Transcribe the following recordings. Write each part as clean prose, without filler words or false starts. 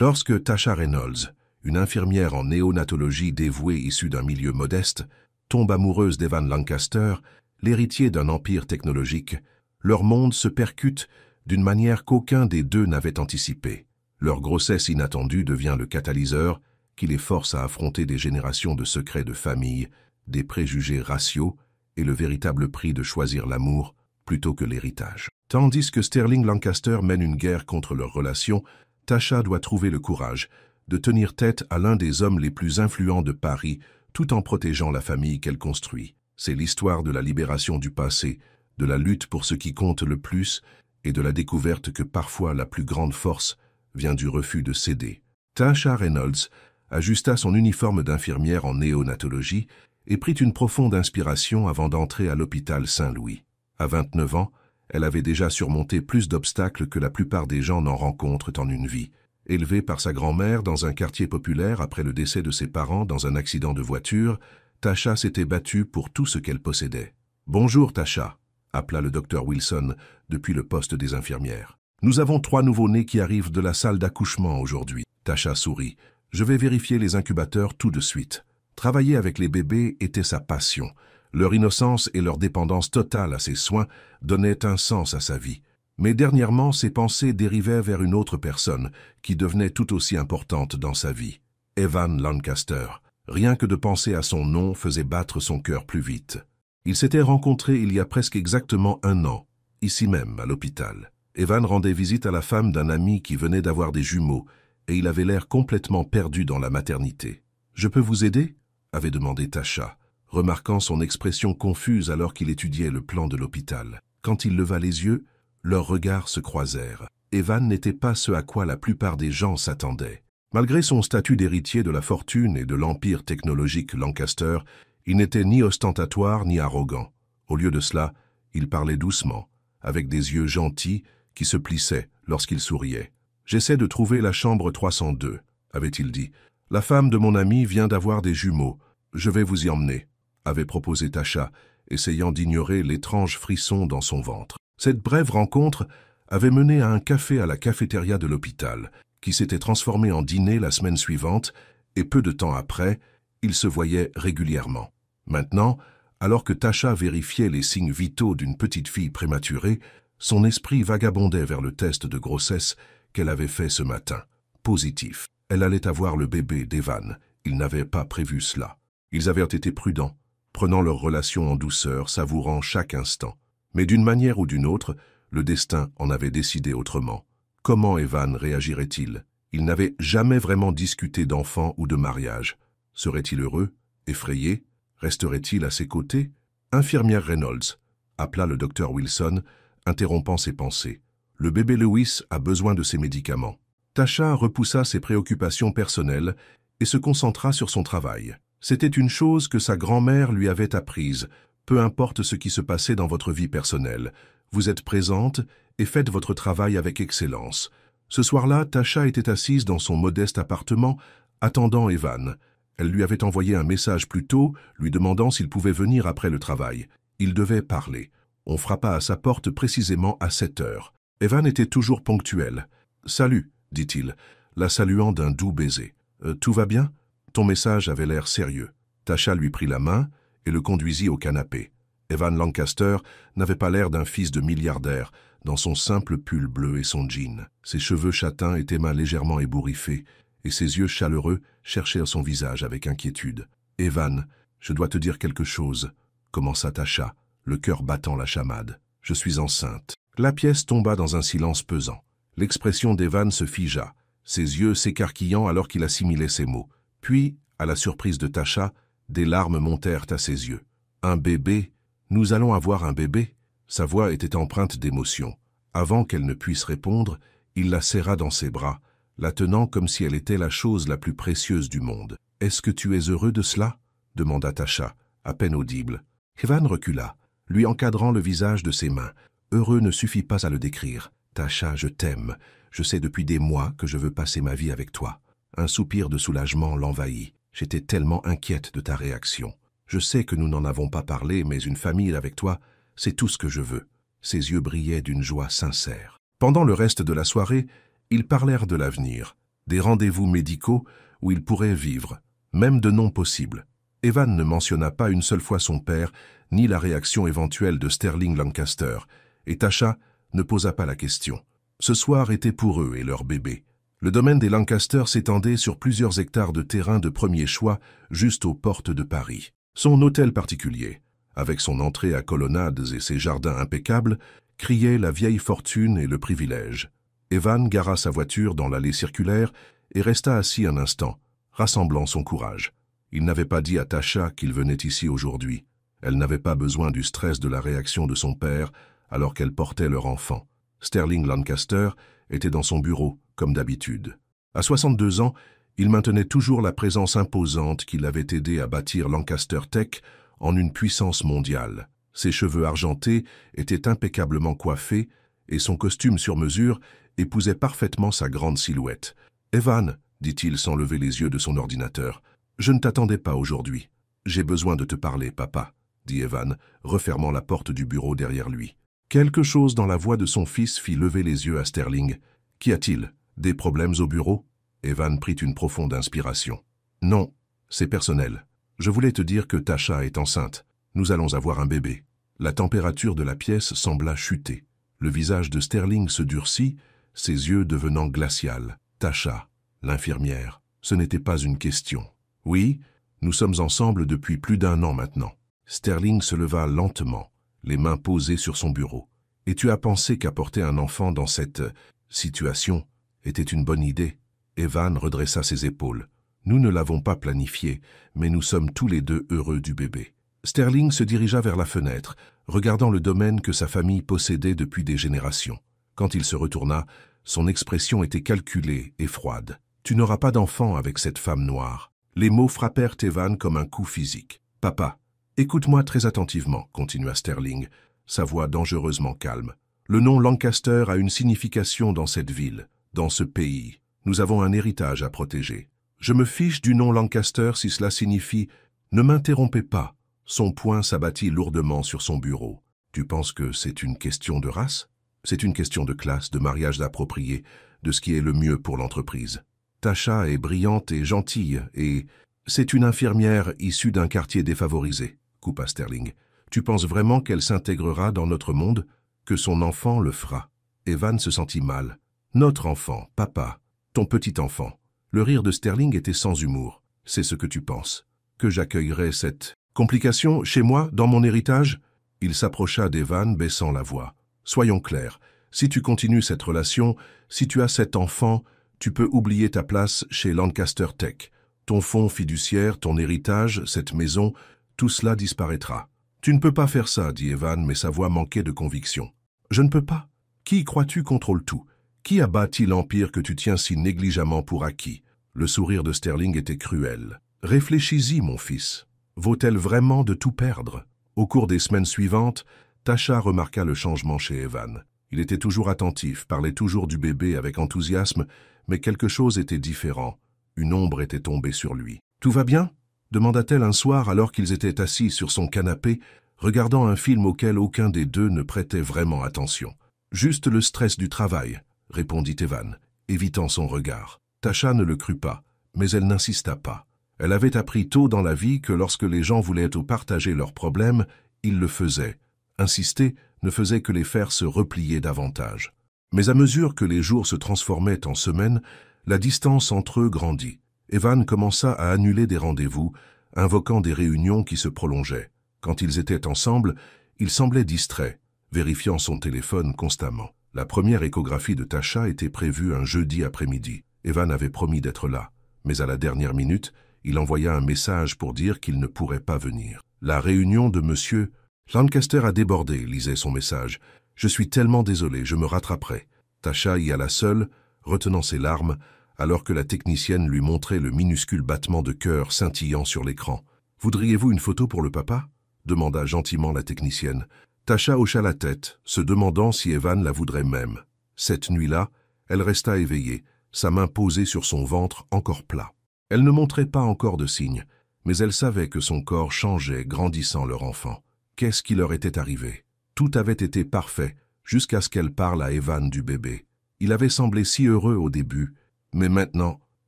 Lorsque Tasha Reynolds, une infirmière en néonatologie dévouée issue d'un milieu modeste, tombe amoureuse d'Evan Lancaster, l'héritier d'un empire technologique, leur monde se percute d'une manière qu'aucun des deux n'avait anticipée. Leur grossesse inattendue devient le catalyseur qui les force à affronter des générations de secrets de famille, des préjugés raciaux et le véritable prix de choisir l'amour plutôt que l'héritage. Tandis que Sterling Lancaster mène une guerre contre leur relation, Tasha doit trouver le courage de tenir tête à l'un des hommes les plus influents de Paris tout en protégeant la famille qu'elle construit. C'est l'histoire de la libération du passé, de la lutte pour ce qui compte le plus et de la découverte que parfois la plus grande force vient du refus de céder. Tasha Reynolds ajusta son uniforme d'infirmière en néonatologie et prit une profonde inspiration avant d'entrer à l'hôpital Saint-Louis. À 29 ans, elle avait déjà surmonté plus d'obstacles que la plupart des gens n'en rencontrent en une vie. Élevée par sa grand-mère dans un quartier populaire après le décès de ses parents dans un accident de voiture, Tasha s'était battue pour tout ce qu'elle possédait. « Bonjour Tasha », appela le docteur Wilson depuis le poste des infirmières. « Nous avons 3 nouveau-nés qui arrivent de la salle d'accouchement aujourd'hui. » Tasha sourit. « Je vais vérifier les incubateurs tout de suite. » Travailler avec les bébés était sa passion. Leur innocence et leur dépendance totale à ses soins donnaient un sens à sa vie. Mais dernièrement, ses pensées dérivaient vers une autre personne qui devenait tout aussi importante dans sa vie. Evan Lancaster. Rien que de penser à son nom faisait battre son cœur plus vite. Ils s'étaient rencontrés il y a presque exactement 1 an, ici même, à l'hôpital. Evan rendait visite à la femme d'un ami qui venait d'avoir des jumeaux, et il avait l'air complètement perdu dans la maternité. « Je peux vous aider ?» avait demandé Tasha, remarquant son expression confuse alors qu'il étudiait le plan de l'hôpital. Quand il leva les yeux, leurs regards se croisèrent. Evan n'était pas ce à quoi la plupart des gens s'attendaient. Malgré son statut d'héritier de la fortune et de l'empire technologique Lancaster, il n'était ni ostentatoire ni arrogant. Au lieu de cela, il parlait doucement, avec des yeux gentils qui se plissaient lorsqu'il souriait. « J'essaie de trouver la chambre 302, » avait-il dit. « La femme de mon ami vient d'avoir des jumeaux. Je vais vous y emmener, » avait proposé Tasha, essayant d'ignorer l'étrange frisson dans son ventre. Cette brève rencontre avait mené à un café à la cafétéria de l'hôpital, qui s'était transformé en dîner la semaine suivante, et peu de temps après, ils se voyaient régulièrement. Maintenant, alors que Tasha vérifiait les signes vitaux d'une petite fille prématurée, son esprit vagabondait vers le test de grossesse qu'elle avait fait ce matin. Positif. Elle allait avoir le bébé d'Evan. Ils n'avaient pas prévu cela. Ils avaient été prudents, prenant leur relation en douceur, savourant chaque instant. Mais d'une manière ou d'une autre, le destin en avait décidé autrement. Comment Evan réagirait-il? Il n'avait jamais vraiment discuté d'enfant ou de mariage. Serait-il heureux? Effrayé? Resterait-il à ses côtés? Infirmière Reynolds, appela le docteur Wilson, interrompant ses pensées. Le bébé Lewis a besoin de ses médicaments. Tasha repoussa ses préoccupations personnelles et se concentra sur son travail. C'était une chose que sa grand-mère lui avait apprise. Peu importe ce qui se passait dans votre vie personnelle, vous êtes présente et faites votre travail avec excellence. Ce soir-là, Tasha était assise dans son modeste appartement, attendant Evan. Elle lui avait envoyé un message plus tôt, lui demandant s'il pouvait venir après le travail. Il devait parler. On frappa à sa porte précisément à 7 heures. Evan était toujours ponctuel. « Salut », dit-il, la saluant d'un doux baiser. « Tout va bien ?» Ton message avait l'air sérieux. Tasha lui prit la main et le conduisit au canapé. Evan Lancaster n'avait pas l'air d'un fils de milliardaire dans son simple pull bleu et son jean. Ses cheveux châtains étaient légèrement ébouriffés et ses yeux chaleureux cherchaient son visage avec inquiétude. « Evan, je dois te dire quelque chose, » commença Tasha, le cœur battant la chamade. « Je suis enceinte. » La pièce tomba dans un silence pesant. L'expression d'Evan se figea, ses yeux s'écarquillant alors qu'il assimilait ses mots. Puis, à la surprise de Tasha, des larmes montèrent à ses yeux. « Un bébé? Nous allons avoir un bébé ?» Sa voix était empreinte d'émotion. Avant qu'elle ne puisse répondre, il la serra dans ses bras, la tenant comme si elle était la chose la plus précieuse du monde. « Est-ce que tu es heureux de cela ?» demanda Tasha, à peine audible. Evan recula, lui encadrant le visage de ses mains. « Heureux ne suffit pas à le décrire. Tasha, je t'aime. Je sais depuis des mois que je veux passer ma vie avec toi. » Un soupir de soulagement l'envahit. J'étais tellement inquiète de ta réaction. Je sais que nous n'en avons pas parlé, mais une famille avec toi, c'est tout ce que je veux. Ses yeux brillaient d'une joie sincère. Pendant le reste de la soirée, ils parlèrent de l'avenir. des rendez-vous médicaux où il pourrait vivre, même de noms possibles. Evan ne mentionna pas une seule fois son père, ni la réaction éventuelle de Sterling Lancaster, et Tasha ne posa pas la question. Ce soir était pour eux et leur bébé. Le domaine des Lancaster s'étendait sur plusieurs hectares de terrain de premier choix, juste aux portes de Paris. Son hôtel particulier, avec son entrée à colonnades et ses jardins impeccables, criait la vieille fortune et le privilège. Evan gara sa voiture dans l'allée circulaire et resta assis un instant, rassemblant son courage. Il n'avait pas dit à Tasha qu'il venait ici aujourd'hui. Elle n'avait pas besoin du stress de la réaction de son père alors qu'elle portait leur enfant. Sterling Lancaster était dans son bureau, comme d'habitude. À 62 ans, il maintenait toujours la présence imposante qui l'avait aidé à bâtir Lancaster Tech en une puissance mondiale. Ses cheveux argentés étaient impeccablement coiffés et son costume sur mesure épousait parfaitement sa grande silhouette. « Evan, dit-il sans lever les yeux de son ordinateur, je ne t'attendais pas aujourd'hui. J'ai besoin de te parler, papa, dit Evan, refermant la porte du bureau derrière lui. Quelque chose dans la voix de son fils fit lever les yeux à Sterling. Qu'y a-t-il? Des problèmes au bureau? Evan prit une profonde inspiration. Non, c'est personnel. Je voulais te dire que Tasha est enceinte. Nous allons avoir un bébé. La température de la pièce sembla chuter. Le visage de Sterling se durcit, ses yeux devenant glacials. Tasha, l'infirmière, ce n'était pas une question. Oui, nous sommes ensemble depuis plus d'1 an maintenant. Sterling se leva lentement, les mains posées sur son bureau. Et tu as pensé qu'apporter un enfant dans cette situation était une bonne idée? Evan redressa ses épaules. Nous ne l'avons pas planifié, mais nous sommes tous les deux heureux du bébé. Sterling se dirigea vers la fenêtre, regardant le domaine que sa famille possédait depuis des générations. Quand il se retourna, son expression était calculée et froide. Tu n'auras pas d'enfant avec cette femme noire. Les mots frappèrent Evan comme un coup physique. Papa, écoute-moi très attentivement, continua Sterling, sa voix dangereusement calme. Le nom Lancaster a une signification dans cette ville, dans ce pays. Nous avons un héritage à protéger. Je me fiche du nom Lancaster si cela signifie « Ne m'interrompez pas ». Son poing s'abattit lourdement sur son bureau. Tu penses que c'est une question de race? C'est une question de classe, de mariage approprié, de ce qui est le mieux pour l'entreprise. Tasha est brillante et gentille, et c'est une infirmière issue d'un quartier défavorisé, coupa Sterling. Tu penses vraiment qu'elle s'intégrera dans notre monde? Que son enfant le fera? Evan se sentit mal. Notre enfant, papa, ton petit enfant. Le rire de Sterling était sans humour. C'est ce que tu penses. Que j'accueillerai cette complication chez moi, dans mon héritage? Il s'approcha d'Evan, baissant la voix. Soyons clairs, si tu continues cette relation, si tu as cet enfant, tu peux oublier ta place chez Lancaster Tech. Ton fonds fiduciaire, ton héritage, cette maison, tout cela disparaîtra. Tu ne peux pas faire ça, dit Evan, mais sa voix manquait de conviction. Je ne peux pas. Qui crois-tu contrôle tout? Qui a bâti l'empire que tu tiens si négligemment pour acquis? Le sourire de Sterling était cruel. Réfléchis-y, mon fils. Vaut-elle vraiment de tout perdre? Au cours des semaines suivantes, Tasha remarqua le changement chez Evan. Il était toujours attentif, parlait toujours du bébé avec enthousiasme, mais quelque chose était différent. Une ombre était tombée sur lui. « Tout va bien ?» demanda-t-elle un soir alors qu'ils étaient assis sur son canapé, regardant un film auquel aucun des deux ne prêtait vraiment attention. « Juste le stress du travail », répondit Evan, évitant son regard. Tasha ne le crut pas, mais elle n'insista pas. Elle avait appris tôt dans la vie que lorsque les gens voulaient partager leurs problèmes, ils le faisaient. Insister ne faisait que les faire se replier davantage. Mais à mesure que les jours se transformaient en semaines, la distance entre eux grandit. Evan commença à annuler des rendez-vous, invoquant des réunions qui se prolongeaient. Quand ils étaient ensemble, il semblait distrait, vérifiant son téléphone constamment. La première échographie de Tasha était prévue un jeudi après-midi. Evan avait promis d'être là, mais à la dernière minute, il envoya un message pour dire qu'il ne pourrait pas venir. La réunion de Monsieur Lancaster a débordé, lisait son message. Je suis tellement désolé, je me rattraperai. Tasha y alla seule, retenant ses larmes, alors que la technicienne lui montrait le minuscule battement de cœur scintillant sur l'écran. « Voudriez-vous une photo pour le papa ?» demanda gentiment la technicienne. Tasha hocha la tête, se demandant si Evan la voudrait même. Cette nuit-là, elle resta éveillée, sa main posée sur son ventre encore plat. Elle ne montrait pas encore de signes, mais elle savait que son corps changeait, grandissant leur enfant. Qu'est-ce qui leur était arrivé? Tout avait été parfait, jusqu'à ce qu'elle parle à Evan du bébé. Il avait semblé si heureux au début, Mais maintenant,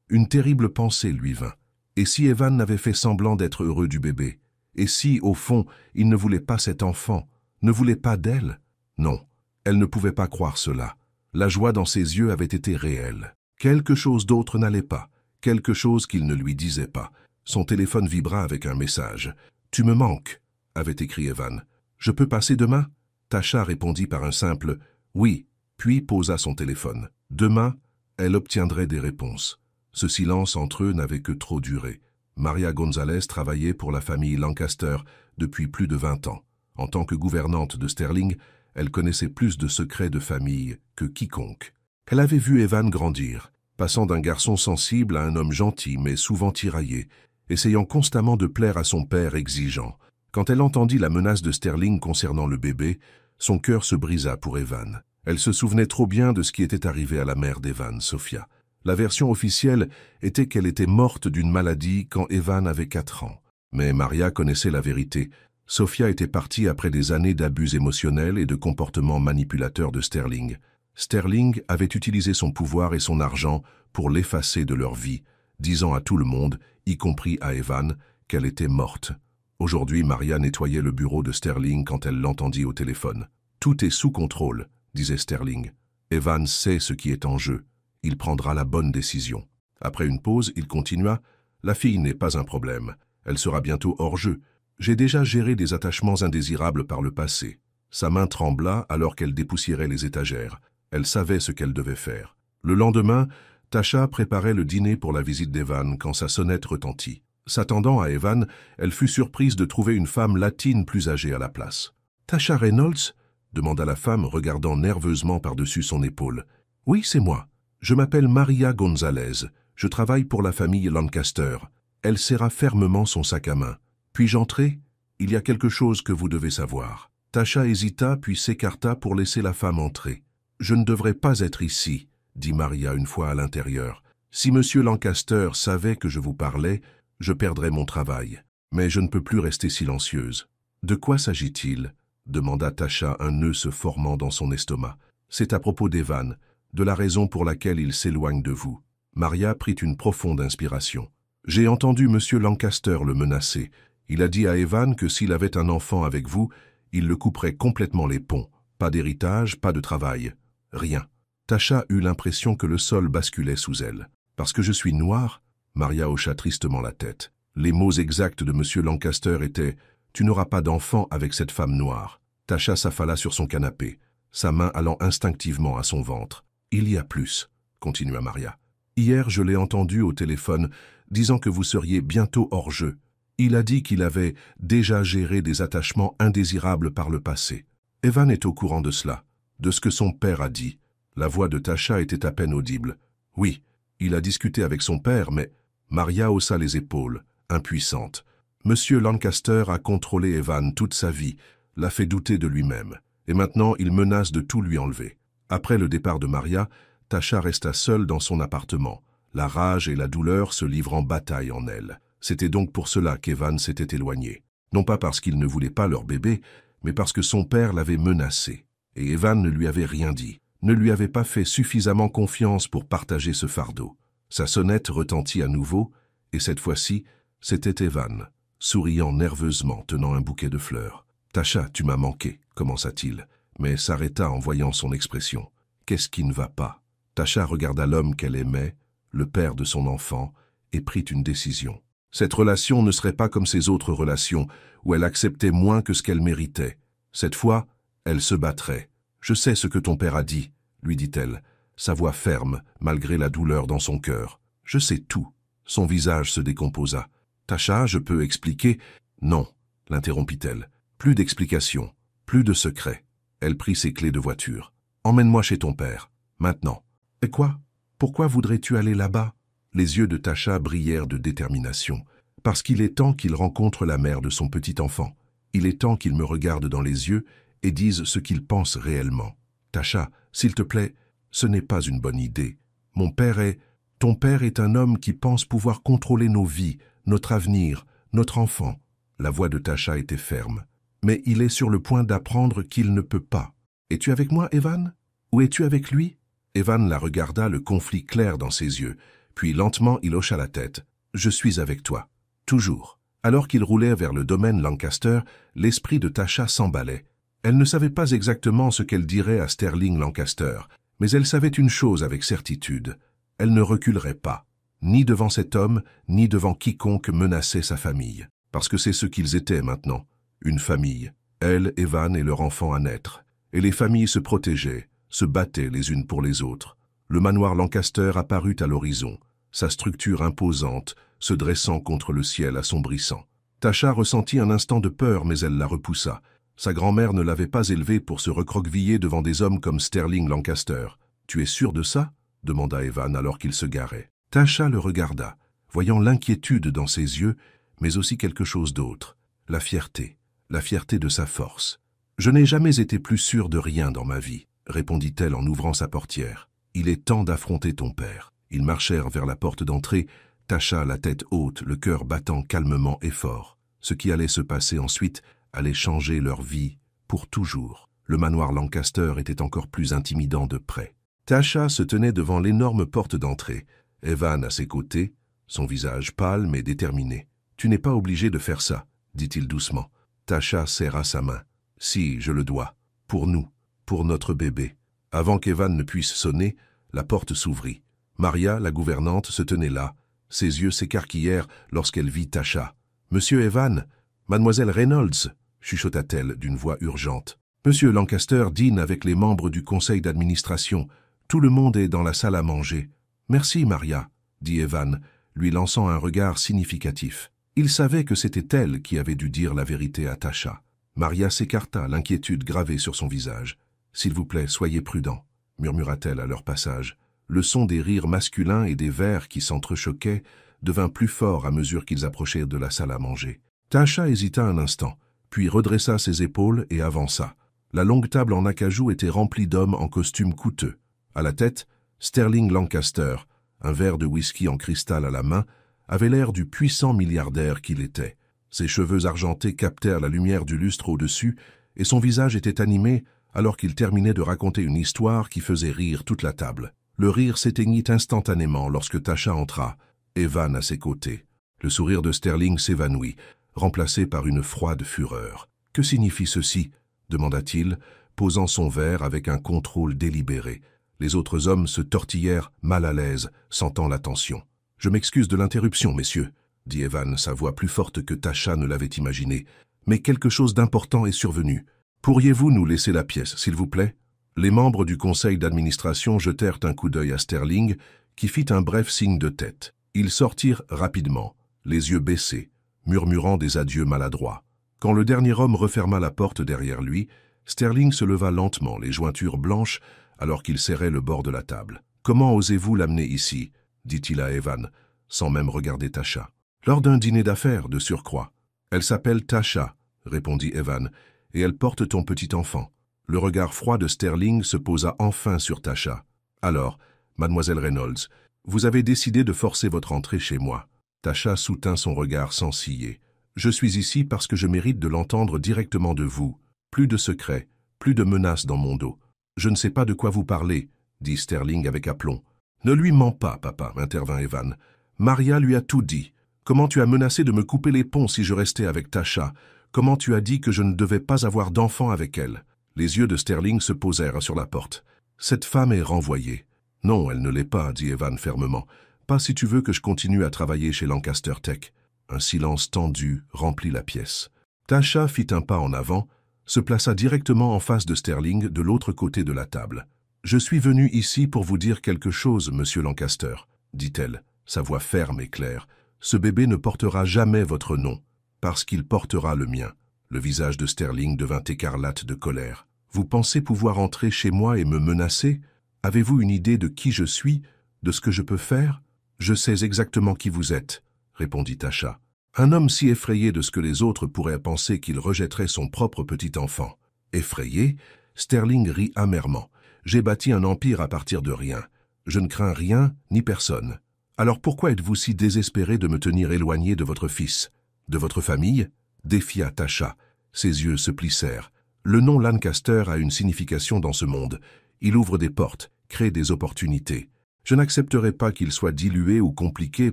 une terrible pensée lui vint. Et si Evan n'avait fait semblant d'être heureux du bébé? Et si, au fond, il ne voulait pas cet enfant, ne voulait pas d'elle? Non, elle ne pouvait pas croire cela. La joie dans ses yeux avait été réelle. Quelque chose d'autre n'allait pas, quelque chose qu'il ne lui disait pas. Son téléphone vibra avec un message. « Tu me manques », avait écrit Evan. « Je peux passer demain ?» Tasha répondit par un simple « oui », puis posa son téléphone. Demain, elle obtiendrait des réponses. Ce silence entre eux n'avait que trop duré. Maria Gonzalez travaillait pour la famille Lancaster depuis plus de 20 ans. En tant que gouvernante de Sterling, elle connaissait plus de secrets de famille que quiconque. Elle avait vu Evan grandir, passant d'un garçon sensible à un homme gentil mais souvent tiraillé, essayant constamment de plaire à son père exigeant. Quand elle entendit la menace de Sterling concernant le bébé, son cœur se brisa pour Evan. Elle se souvenait trop bien de ce qui était arrivé à la mère d'Evan, Sophia. La version officielle était qu'elle était morte d'une maladie quand Evan avait 4 ans. Mais Maria connaissait la vérité. Sophia était partie après des années d'abus émotionnels et de comportements manipulateurs de Sterling. Sterling avait utilisé son pouvoir et son argent pour l'effacer de leur vie, disant à tout le monde, y compris à Evan, qu'elle était morte. Aujourd'hui, Maria nettoyait le bureau de Sterling quand elle l'entendit au téléphone. « Tout est sous contrôle », disait Sterling. « Evan sait ce qui est en jeu. Il prendra la bonne décision. » Après une pause, il continua. « La fille n'est pas un problème. Elle sera bientôt hors jeu. J'ai déjà géré des attachements indésirables par le passé. » Sa main trembla alors qu'elle dépoussiérait les étagères. Elle savait ce qu'elle devait faire. Le lendemain, Tasha préparait le dîner pour la visite d'Evan quand sa sonnette retentit. S'attendant à Evan, elle fut surprise de trouver une femme latine plus âgée à la place. « Tasha Reynolds ?» demanda la femme, regardant nerveusement par-dessus son épaule. « Oui, c'est moi. Je m'appelle Maria Gonzalez. Je travaille pour la famille Lancaster. » Elle serra fermement son sac à main. « Puis-je entrer? Il y a quelque chose que vous devez savoir. » Tasha hésita puis s'écarta pour laisser la femme entrer. « Je ne devrais pas être ici, » dit Maria une fois à l'intérieur. « Si Monsieur Lancaster savait que je vous parlais, je perdrais mon travail. Mais je ne peux plus rester silencieuse. »« De quoi s'agit-il » demanda Tasha, un nœud se formant dans son estomac. « C'est à propos d'Evan, de la raison pour laquelle il s'éloigne de vous. » Maria prit une profonde inspiration. « J'ai entendu Monsieur Lancaster le menacer. Il a dit à Evan que s'il avait un enfant avec vous, il le couperait complètement les ponts. Pas d'héritage, pas de travail. Rien. » Tasha eut l'impression que le sol basculait sous elle. « Parce que je suis noire ?» Maria hocha tristement la tête. Les mots exacts de Monsieur Lancaster étaient « Tu n'auras pas d'enfant avec cette femme noire. » Tasha s'affala sur son canapé, sa main allant instinctivement à son ventre. « Il y a plus, » continua Maria. « Hier, je l'ai entendu au téléphone, disant que vous seriez bientôt hors jeu. Il a dit qu'il avait déjà géré des attachements indésirables par le passé. Evan est au courant de cela, de ce que son père a dit. » La voix de Tasha était à peine audible. « Oui, il a discuté avec son père, mais... » Maria haussa les épaules, impuissante. Monsieur Lancaster a contrôlé Evan toute sa vie, l'a fait douter de lui-même, et maintenant il menace de tout lui enlever. Après le départ de Maria, Tasha resta seule dans son appartement, la rage et la douleur se livrant bataille en elle. C'était donc pour cela qu'Evan s'était éloigné. Non pas parce qu'il ne voulait pas leur bébé, mais parce que son père l'avait menacé. Et Evan ne lui avait rien dit, ne lui avait pas fait suffisamment confiance pour partager ce fardeau. Sa sonnette retentit à nouveau, et cette fois-ci, c'était Evan, souriant nerveusement, tenant un bouquet de fleurs. « Tasha, tu m'as manqué, » commença-t-il, mais s'arrêta en voyant son expression. « Qu'est-ce qui ne va pas ?» Tasha regarda l'homme qu'elle aimait, le père de son enfant, et prit une décision. Cette relation ne serait pas comme ses autres relations, où elle acceptait moins que ce qu'elle méritait. Cette fois, elle se battrait. « Je sais ce que ton père a dit, » lui dit-elle, sa voix ferme, malgré la douleur dans son cœur. « Je sais tout. » Son visage se décomposa. « Tasha, je peux expliquer... » « Non, » l'interrompit-elle. « Plus d'explications, plus de secrets. » Elle prit ses clés de voiture. « Emmène-moi chez ton père, maintenant. »« Et quoi? Pourquoi voudrais-tu aller là-bas » Les yeux de Tasha brillèrent de détermination. « Parce qu'il est temps qu'il rencontre la mère de son petit enfant. Il est temps qu'il me regarde dans les yeux et dise ce qu'il pense réellement. Tasha, s'il te plaît, ce n'est pas une bonne idée. Mon père est... Ton père est un homme qui pense pouvoir contrôler nos vies, notre avenir, notre enfant. » La voix de Tasha était ferme. « Mais il est sur le point d'apprendre qu'il ne peut pas. Es-tu avec moi, Evan? Ou es-tu avec lui » Evan la regarda, le conflit clair dans ses yeux, puis lentement il hocha la tête. « Je suis avec toi. Toujours. » Alors qu'il roulait vers le domaine Lancaster, l'esprit de Tasha s'emballait. Elle ne savait pas exactement ce qu'elle dirait à Sterling Lancaster, mais elle savait une chose avec certitude. Elle ne reculerait pas, ni devant cet homme, ni devant quiconque menaçait sa famille. Parce que c'est ce qu'ils étaient maintenant, une famille. Elle, Evan et leur enfant à naître. Et les familles se protégeaient, se battaient les unes pour les autres. Le manoir Lancaster apparut à l'horizon, sa structure imposante, se dressant contre le ciel assombrissant. Tasha ressentit un instant de peur, mais elle la repoussa. Sa grand-mère ne l'avait pas élevée pour se recroqueviller devant des hommes comme Sterling Lancaster. « Tu es sûr de ça ?» demanda Evan alors qu'il se garait. Tasha le regarda, voyant l'inquiétude dans ses yeux, mais aussi quelque chose d'autre, la fierté de sa force. « Je n'ai jamais été plus sûre de rien dans ma vie, » répondit-elle en ouvrant sa portière. « Il est temps d'affronter ton père. » Ils marchèrent vers la porte d'entrée, Tasha la tête haute, le cœur battant calmement et fort. Ce qui allait se passer ensuite allait changer leur vie pour toujours. Le manoir Lancaster était encore plus intimidant de près. Tasha se tenait devant l'énorme porte d'entrée, Evan à ses côtés, son visage pâle mais déterminé. « Tu n'es pas obligé de faire ça, » dit-il doucement. Tasha serra sa main. « Si, je le dois. Pour nous, pour notre bébé. » Avant qu'Evan ne puisse sonner, la porte s'ouvrit. Maria, la gouvernante, se tenait là. Ses yeux s'écarquillèrent lorsqu'elle vit Tasha. « Monsieur Evan, mademoiselle Reynolds !» chuchota-t-elle d'une voix urgente. « Monsieur Lancaster dîne avec les membres du conseil d'administration. Tout le monde est dans la salle à manger. »« Merci, Maria, » dit Evan, lui lançant un regard significatif. Il savait que c'était elle qui avait dû dire la vérité à Tasha. Maria s'écarta, l'inquiétude gravée sur son visage. « S'il vous plaît, soyez prudents, » murmura-t-elle à leur passage. Le son des rires masculins et des verres qui s'entrechoquaient devint plus fort à mesure qu'ils approchaient de la salle à manger. Tasha hésita un instant, puis redressa ses épaules et avança. La longue table en acajou était remplie d'hommes en costume coûteux. À la tête, Sterling Lancaster, un verre de whisky en cristal à la main, avait l'air du puissant milliardaire qu'il était. Ses cheveux argentés captèrent la lumière du lustre au-dessus, et son visage était animé alors qu'il terminait de raconter une histoire qui faisait rire toute la table. Le rire s'éteignit instantanément lorsque Tasha entra, Evan à ses côtés. Le sourire de Sterling s'évanouit, remplacé par une froide fureur. « Que signifie ceci ?» demanda-t-il, posant son verre avec un contrôle délibéré. Les autres hommes se tortillèrent mal à l'aise, sentant la tension. « Je m'excuse de l'interruption, messieurs, » dit Evan, sa voix plus forte que Tasha ne l'avait imaginé. « Mais quelque chose d'important est survenu. Pourriez-vous nous laisser la pièce, s'il vous plaît ?» Les membres du conseil d'administration jetèrent un coup d'œil à Sterling, qui fit un bref signe de tête. Ils sortirent rapidement, les yeux baissés, murmurant des adieux maladroits. Quand le dernier homme referma la porte derrière lui, Sterling se leva lentement, les jointures blanches, alors qu'il serrait le bord de la table. « Comment osez-vous l'amener ici ?» dit-il à Evan, sans même regarder Tasha. « Lors d'un dîner d'affaires, de surcroît. »« Elle s'appelle Tasha, » répondit Evan, « et elle porte ton petit enfant. » Le regard froid de Sterling se posa enfin sur Tasha. « Alors, mademoiselle Reynolds, vous avez décidé de forcer votre entrée chez moi. » Tasha soutint son regard sans ciller. « Je suis ici parce que je mérite de l'entendre directement de vous. Plus de secrets, plus de menaces dans mon dos. »« Je ne sais pas de quoi vous parlez, » dit Sterling avec aplomb. « Ne lui mens pas, papa, » intervint Evan. « Maria lui a tout dit. Comment tu as menacé de me couper les ponts si je restais avec Tasha? Comment tu as dit que je ne devais pas avoir d'enfant avec elle ?» Les yeux de Sterling se posèrent sur la porte. « Cette femme est renvoyée. »« Non, elle ne l'est pas, » dit Evan fermement. « Pas si tu veux que je continue à travailler chez Lancaster Tech. » Un silence tendu remplit la pièce. Tasha fit un pas en avant, se plaça directement en face de Sterling de l'autre côté de la table. « Je suis venu ici pour vous dire quelque chose, monsieur Lancaster, » dit-elle, sa voix ferme et claire. « Ce bébé ne portera jamais votre nom, parce qu'il portera le mien. » Le visage de Sterling devint écarlate de colère. « Vous pensez pouvoir entrer chez moi et me menacer? Avez-vous une idée de qui je suis, de ce que je peux faire? »« Je sais exactement qui vous êtes, » répondit Tasha. « Un homme si effrayé de ce que les autres pourraient penser qu'il rejetterait son propre petit enfant. » Effrayé, Sterling rit amèrement. « J'ai bâti un empire à partir de rien. Je ne crains rien ni personne. Alors pourquoi êtes-vous si désespéré de me tenir éloigné de votre fils, de votre famille ?» défia Tasha. Ses yeux se plissèrent. Le nom Lancaster a une signification dans ce monde. Il ouvre des portes, crée des opportunités. Je n'accepterai pas qu'il soit dilué ou compliqué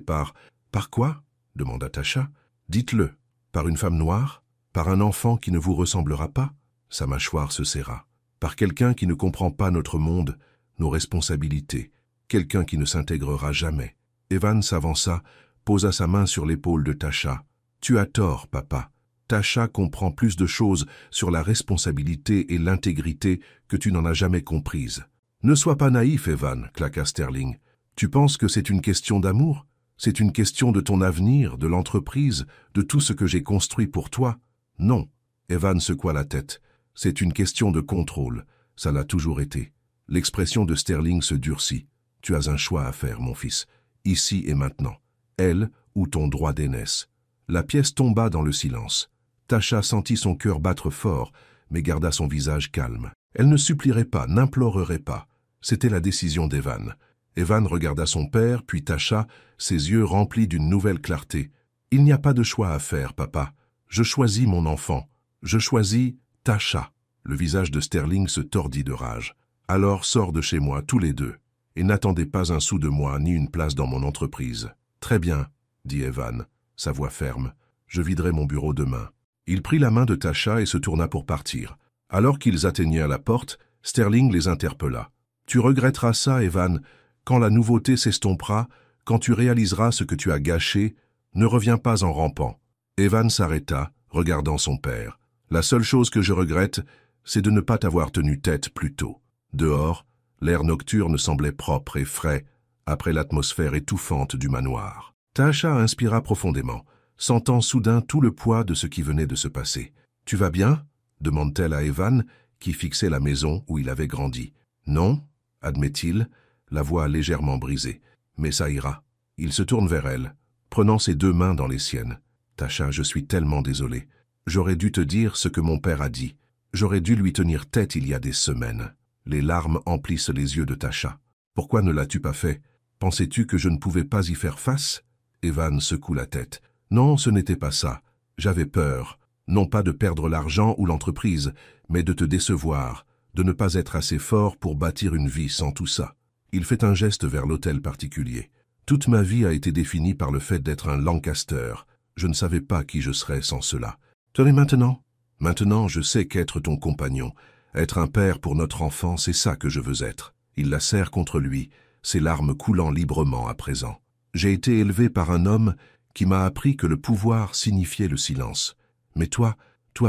par... Par quoi? Demanda Tasha. Dites-le. Par une femme noire? Par un enfant qui ne vous ressemblera pas? Sa mâchoire se serra. Par quelqu'un qui ne comprend pas notre monde, nos responsabilités, quelqu'un qui ne s'intégrera jamais. Evan s'avança, posa sa main sur l'épaule de Tasha. Tu as tort, papa. Tasha comprend plus de choses sur la responsabilité et l'intégrité que tu n'en as jamais comprises. Ne sois pas naïf, Evan, claqua Sterling. Tu penses que c'est une question d'amour? C'est une question de ton avenir, de l'entreprise, de tout ce que j'ai construit pour toi? Non. Evan secoua la tête. C'est une question de contrôle. Ça l'a toujours été. L'expression de Sterling se durcit. Tu as un choix à faire, mon fils. Ici et maintenant. Elle ou ton droit d'aînesse. La pièce tomba dans le silence. Tasha sentit son cœur battre fort, mais garda son visage calme. Elle ne supplierait pas, n'implorerait pas. C'était la décision d'Evan. Evan regarda son père, puis Tasha, ses yeux remplis d'une nouvelle clarté. « Il n'y a pas de choix à faire, papa. Je choisis mon enfant. Je choisis Tasha. » Le visage de Sterling se tordit de rage. « Alors sors de chez moi, tous les deux, et n'attendez pas un sou de moi ni une place dans mon entreprise. »« Très bien, » dit Evan, sa voix ferme. « Je viderai mon bureau demain. » Il prit la main de Tasha et se tourna pour partir. Alors qu'ils atteignirent la porte, Sterling les interpella. « Tu regretteras ça, Evan, quand la nouveauté s'estompera, quand tu réaliseras ce que tu as gâché, ne reviens pas en rampant. » Evan s'arrêta, regardant son père. « La seule chose que je regrette, c'est de ne pas t'avoir tenu tête plus tôt. » Dehors, l'air nocturne semblait propre et frais, après l'atmosphère étouffante du manoir. Tasha inspira profondément, sentant soudain tout le poids de ce qui venait de se passer. « Tu vas bien ?» demande-t-elle à Evan, qui fixait la maison où il avait grandi. « Non, » admet-il, la voix légèrement brisée. « Mais ça ira. » Il se tourne vers elle, prenant ses deux mains dans les siennes. « Tasha, je suis tellement désolé. J'aurais dû te dire ce que mon père a dit. J'aurais dû lui tenir tête il y a des semaines. » Les larmes emplissent les yeux de Tasha. « Pourquoi ne l'as-tu pas fait? Pensais-tu que je ne pouvais pas y faire face ?» Evan secoue la tête. « Non, ce n'était pas ça. J'avais peur. Non pas de perdre l'argent ou l'entreprise, mais de te décevoir, de ne pas être assez fort pour bâtir une vie sans tout ça. » Il fait un geste vers l'hôtel particulier. « Toute ma vie a été définie par le fait d'être un Lancaster. Je ne savais pas qui je serais sans cela. Tenez maintenant. Maintenant, je sais qu'être ton compagnon, être un père pour notre enfant, c'est ça que je veux être. » Il la serre contre lui, ses larmes coulant librement à présent. « J'ai été élevé par un homme qui m'a appris que le pouvoir signifiait le silence. Mais toi,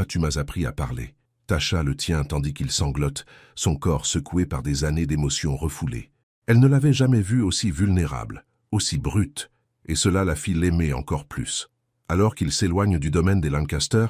tu m'as appris à parler. » Tasha le tient tandis qu'il sanglote, son corps secoué par des années d'émotions refoulées. Elle ne l'avait jamais vu aussi vulnérable, aussi brute, et cela la fit l'aimer encore plus. Alors qu'il s'éloigne du domaine des Lancaster,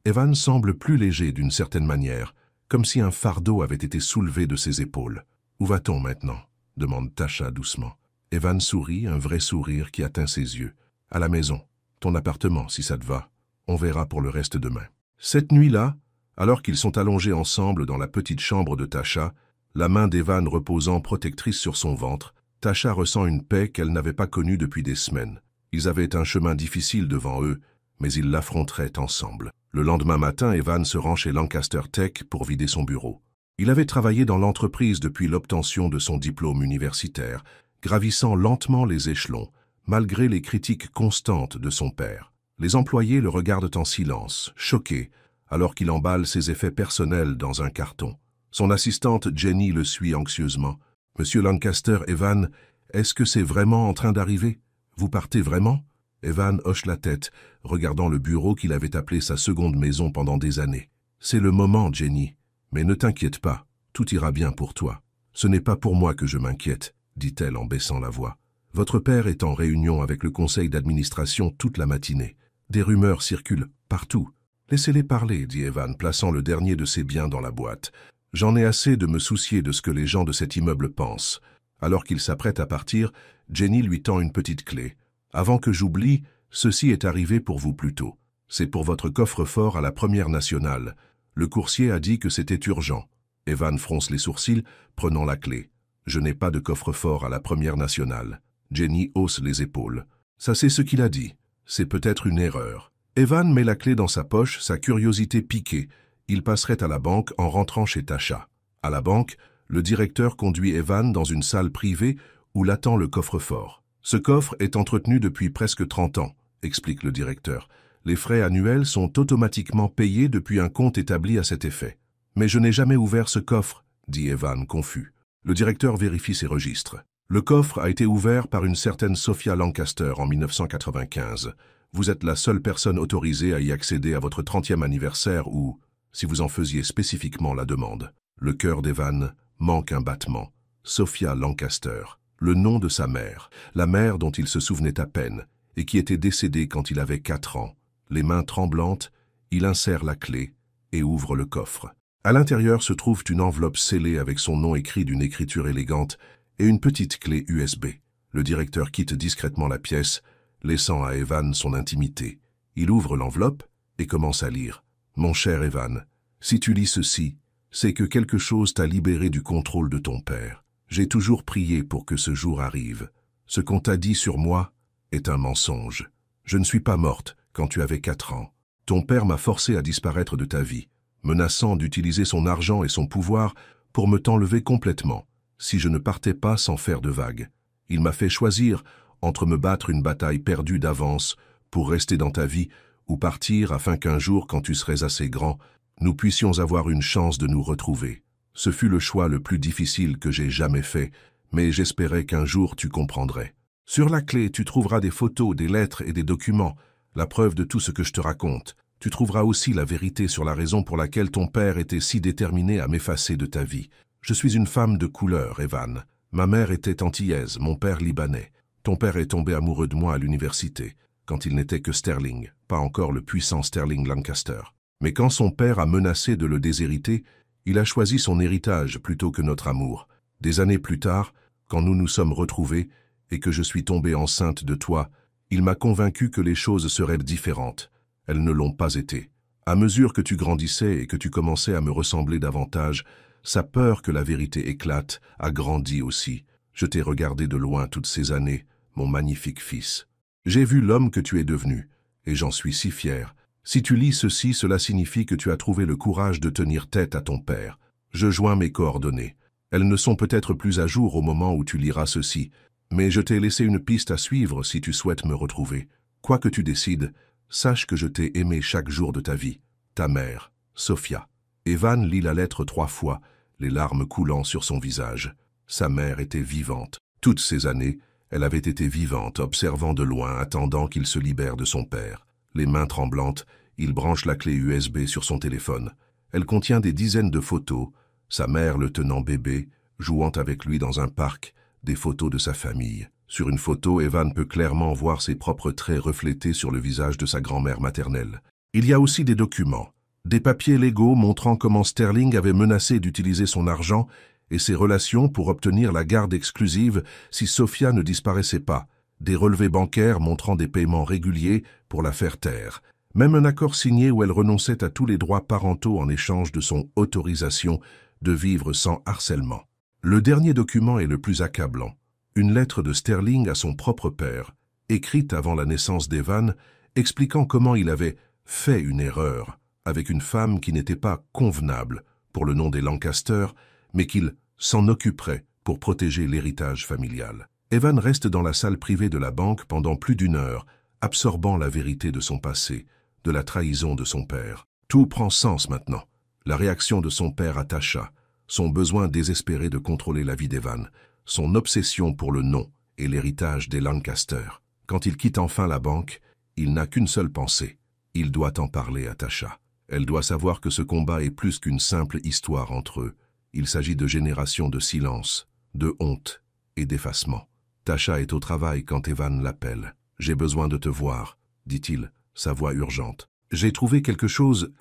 Evan semble plus léger d'une certaine manière, comme si un fardeau avait été soulevé de ses épaules. « Où va-t-on maintenant » demande Tasha doucement. Evan sourit, un vrai sourire qui atteint ses yeux. « À la maison, ton appartement, si ça te va. On verra pour le reste demain. » Cette nuit-là, alors qu'ils sont allongés ensemble dans la petite chambre de Tasha, la main d'Evan reposant protectrice sur son ventre, Tasha ressent une paix qu'elle n'avait pas connue depuis des semaines. Ils avaient un chemin difficile devant eux, mais ils l'affronteraient ensemble. Le lendemain matin, Evan se rend chez Lancaster Tech pour vider son bureau. Il avait travaillé dans l'entreprise depuis l'obtention de son diplôme universitaire, gravissant lentement les échelons, malgré les critiques constantes de son père. Les employés le regardent en silence, choqués, alors qu'il emballe ses effets personnels dans un carton. Son assistante Jenny le suit anxieusement. « Monsieur Lancaster, Evan, est-ce que c'est vraiment en train d'arriver? Vous partez vraiment ?» Evan hoche la tête, regardant le bureau qu'il avait appelé sa seconde maison pendant des années. « C'est le moment, Jenny. Mais ne t'inquiète pas, tout ira bien pour toi. Ce n'est pas pour moi que je m'inquiète, » dit-elle en baissant la voix. « Votre père est en réunion avec le conseil d'administration toute la matinée. Des rumeurs circulent partout. »« Laissez-les parler, » dit Evan, plaçant le dernier de ses biens dans la boîte. « J'en ai assez de me soucier de ce que les gens de cet immeuble pensent. » Alors qu'il s'apprête à partir, Jenny lui tend une petite clé. « Avant que j'oublie, ceci est arrivé pour vous plus tôt. C'est pour votre coffre-fort à la Première Nationale. Le coursier a dit que c'était urgent. » Evan fronce les sourcils, prenant la clé. « Je n'ai pas de coffre-fort à la Première Nationale. » Jenny hausse les épaules. « Ça, c'est ce qu'il a dit. C'est peut-être une erreur. » Evan met la clé dans sa poche, sa curiosité piquée. Il passerait à la banque en rentrant chez Tasha. À la banque, Le directeur conduit Evan dans une salle privée où l'attend le coffre-fort. Ce coffre est entretenu depuis presque 30 ans, explique le directeur. Les frais annuels sont automatiquement payés depuis un compte établi à cet effet. Mais je n'ai jamais ouvert ce coffre, dit Evan, confus. Le directeur vérifie ses registres. Le coffre a été ouvert par une certaine Sophia Lancaster en 1995. Vous êtes la seule personne autorisée à y accéder à votre 30e anniversaire ou, si vous en faisiez spécifiquement la demande. Le cœur d'Evan manque un battement. Sophia Lancaster, le nom de sa mère, la mère dont il se souvenait à peine et qui était décédée quand il avait 4 ans. Les mains tremblantes, il insère la clé et ouvre le coffre. À l'intérieur se trouve une enveloppe scellée avec son nom écrit d'une écriture élégante et une petite clé USB. Le directeur quitte discrètement la pièce, laissant à Evan son intimité. Il ouvre l'enveloppe et commence à lire. « Mon cher Evan, si tu lis ceci, c'est que quelque chose t'a libéré du contrôle de ton père. J'ai toujours prié pour que ce jour arrive. Ce qu'on t'a dit sur moi est un mensonge. Je ne suis pas morte quand tu avais 4 ans. Ton père m'a forcé à disparaître de ta vie, menaçant d'utiliser son argent et son pouvoir pour me t'enlever complètement, si je ne partais pas sans faire de vagues. Il m'a fait choisir entre me battre une bataille perdue d'avance pour rester dans ta vie ou partir afin qu'un jour, quand tu serais assez grand, nous puissions avoir une chance de nous retrouver. Ce fut le choix le plus difficile que j'ai jamais fait, mais j'espérais qu'un jour tu comprendrais. Sur la clé, tu trouveras des photos, des lettres et des documents, la preuve de tout ce que je te raconte. Tu trouveras aussi la vérité sur la raison pour laquelle ton père était si déterminé à m'effacer de ta vie. Je suis une femme de couleur, Evan. Ma mère était antillaise, mon père libanais. Ton père est tombé amoureux de moi à l'université, quand il n'était que Sterling, pas encore le puissant Sterling Lancaster. Mais quand son père a menacé de le déshériter, il a choisi son héritage plutôt que notre amour. Des années plus tard, quand nous nous sommes retrouvés et que je suis tombée enceinte de toi, il m'a convaincu que les choses seraient différentes. Elles ne l'ont pas été. À mesure que tu grandissais et que tu commençais à me ressembler davantage, sa peur que la vérité éclate a grandi aussi. Je t'ai regardé de loin toutes ces années, mon magnifique fils. J'ai vu l'homme que tu es devenu, et j'en suis si fier. Si tu lis ceci, cela signifie que tu as trouvé le courage de tenir tête à ton père. Je joins mes coordonnées. Elles ne sont peut-être plus à jour au moment où tu liras ceci, mais je t'ai laissé une piste à suivre si tu souhaites me retrouver. Quoi que tu décides, sache que je t'ai aimé chaque jour de ta vie. Ta mère, Sophia. Evan lit la lettre 3 fois, les larmes coulant sur son visage. Sa mère était vivante. Toutes ces années, elle avait été vivante, observant de loin, attendant qu'il se libère de son père. Les mains tremblantes, il branche la clé USB sur son téléphone. Elle contient des dizaines de photos, sa mère le tenant bébé, jouant avec lui dans un parc, des photos de sa famille. Sur une photo, Evan peut clairement voir ses propres traits reflétés sur le visage de sa grand-mère maternelle. Il y a aussi des documents, des papiers légaux montrant comment Sterling avait menacé d'utiliser son argent et ses relations pour obtenir la garde exclusive si Sophia ne disparaissait pas, des relevés bancaires montrant des paiements réguliers pour la faire taire, même un accord signé où elle renonçait à tous les droits parentaux en échange de son autorisation de vivre sans harcèlement. Le dernier document est le plus accablant. Une lettre de Sterling à son propre père, écrite avant la naissance d'Evan, expliquant comment il avait fait une erreur avec une femme qui n'était pas convenable pour le nom des Lancaster, mais qu'il s'en occuperait pour protéger l'héritage familial. Evan reste dans la salle privée de la banque pendant plus d'1 heure, absorbant la vérité de son passé, de la trahison de son père. Tout prend sens maintenant. La réaction de son père à Tasha, son besoin désespéré de contrôler la vie d'Evan, son obsession pour le nom et l'héritage des Lancaster. Quand il quitte enfin la banque, il n'a qu'une seule pensée. Il doit en parler à Tasha. Elle doit savoir que ce combat est plus qu'une simple histoire entre eux. Il s'agit de générations de silence, de honte et d'effacement. Tasha est au travail quand Evan l'appelle. « J'ai besoin de te voir », dit-il, sa voix urgente. « J'ai trouvé quelque chose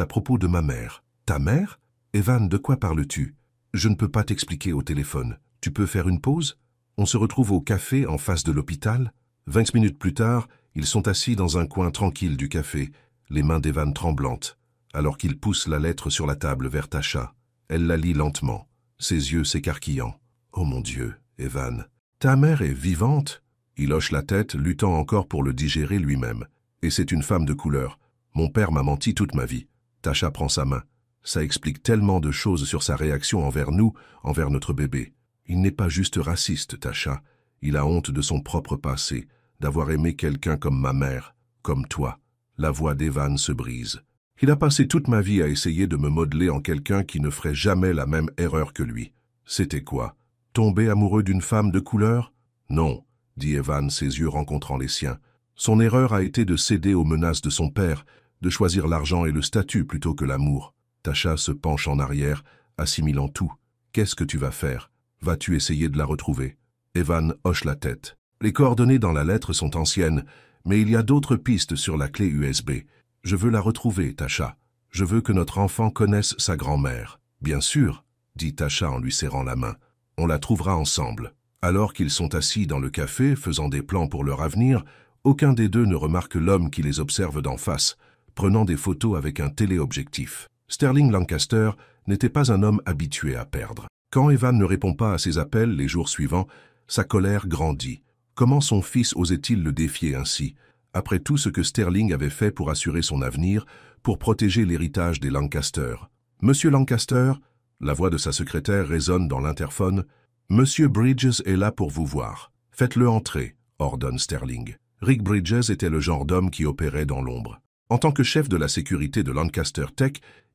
à propos de ma mère. »« Ta mère ? Evan, de quoi parles-tu ? Je ne peux pas t'expliquer au téléphone. Tu peux faire une pause ? On se retrouve au café en face de l'hôpital. » 20 minutes plus tard, ils sont assis dans un coin tranquille du café, les mains d'Evan tremblantes, alors qu'il pousse la lettre sur la table vers Tasha. Elle la lit lentement, ses yeux s'écarquillant. « Oh mon Dieu, Evan, ta mère est vivante ?» Il hoche la tête, luttant encore pour le digérer lui-même. « Et c'est une femme de couleur. Mon père m'a menti toute ma vie. » Tasha prend sa main. « Ça explique tellement de choses sur sa réaction envers nous, envers notre bébé. Il n'est pas juste raciste, Tasha. Il a honte de son propre passé, d'avoir aimé quelqu'un comme ma mère, comme toi. La voix d'Evan se brise. Il a passé toute ma vie à essayer de me modeler en quelqu'un qui ne ferait jamais la même erreur que lui. C'était quoi? Tomber amoureux d'une femme de couleur? Non, dit Evan, ses yeux rencontrant les siens. Son erreur a été de céder aux menaces de son père, de choisir l'argent et le statut plutôt que l'amour. Tasha se penche en arrière, assimilant tout. Qu'est-ce que tu vas faire? Vas-tu essayer de la retrouver? Evan hoche la tête. Les coordonnées dans la lettre sont anciennes, mais il y a d'autres pistes sur la clé USB. Je veux la retrouver, Tasha. Je veux que notre enfant connaisse sa grand-mère. Bien sûr, dit Tasha en lui serrant la main. On la trouvera ensemble. Alors qu'ils sont assis dans le café, faisant des plans pour leur avenir, aucun des deux ne remarque l'homme qui les observe d'en face, prenant des photos avec un téléobjectif. Sterling Lancaster n'était pas un homme habitué à perdre. Quand Evan ne répond pas à ses appels les jours suivants, sa colère grandit. Comment son fils osait-il le défier ainsi, après tout ce que Sterling avait fait pour assurer son avenir, pour protéger l'héritage des Lancaster? « Monsieur Lancaster », la voix de sa secrétaire résonne dans l'interphone, « Monsieur Bridges est là pour vous voir. Faites-le entrer », ordonne Sterling. Rick Bridges était le genre d'homme qui opérait dans l'ombre. En tant que chef de la sécurité de Lancaster Tech,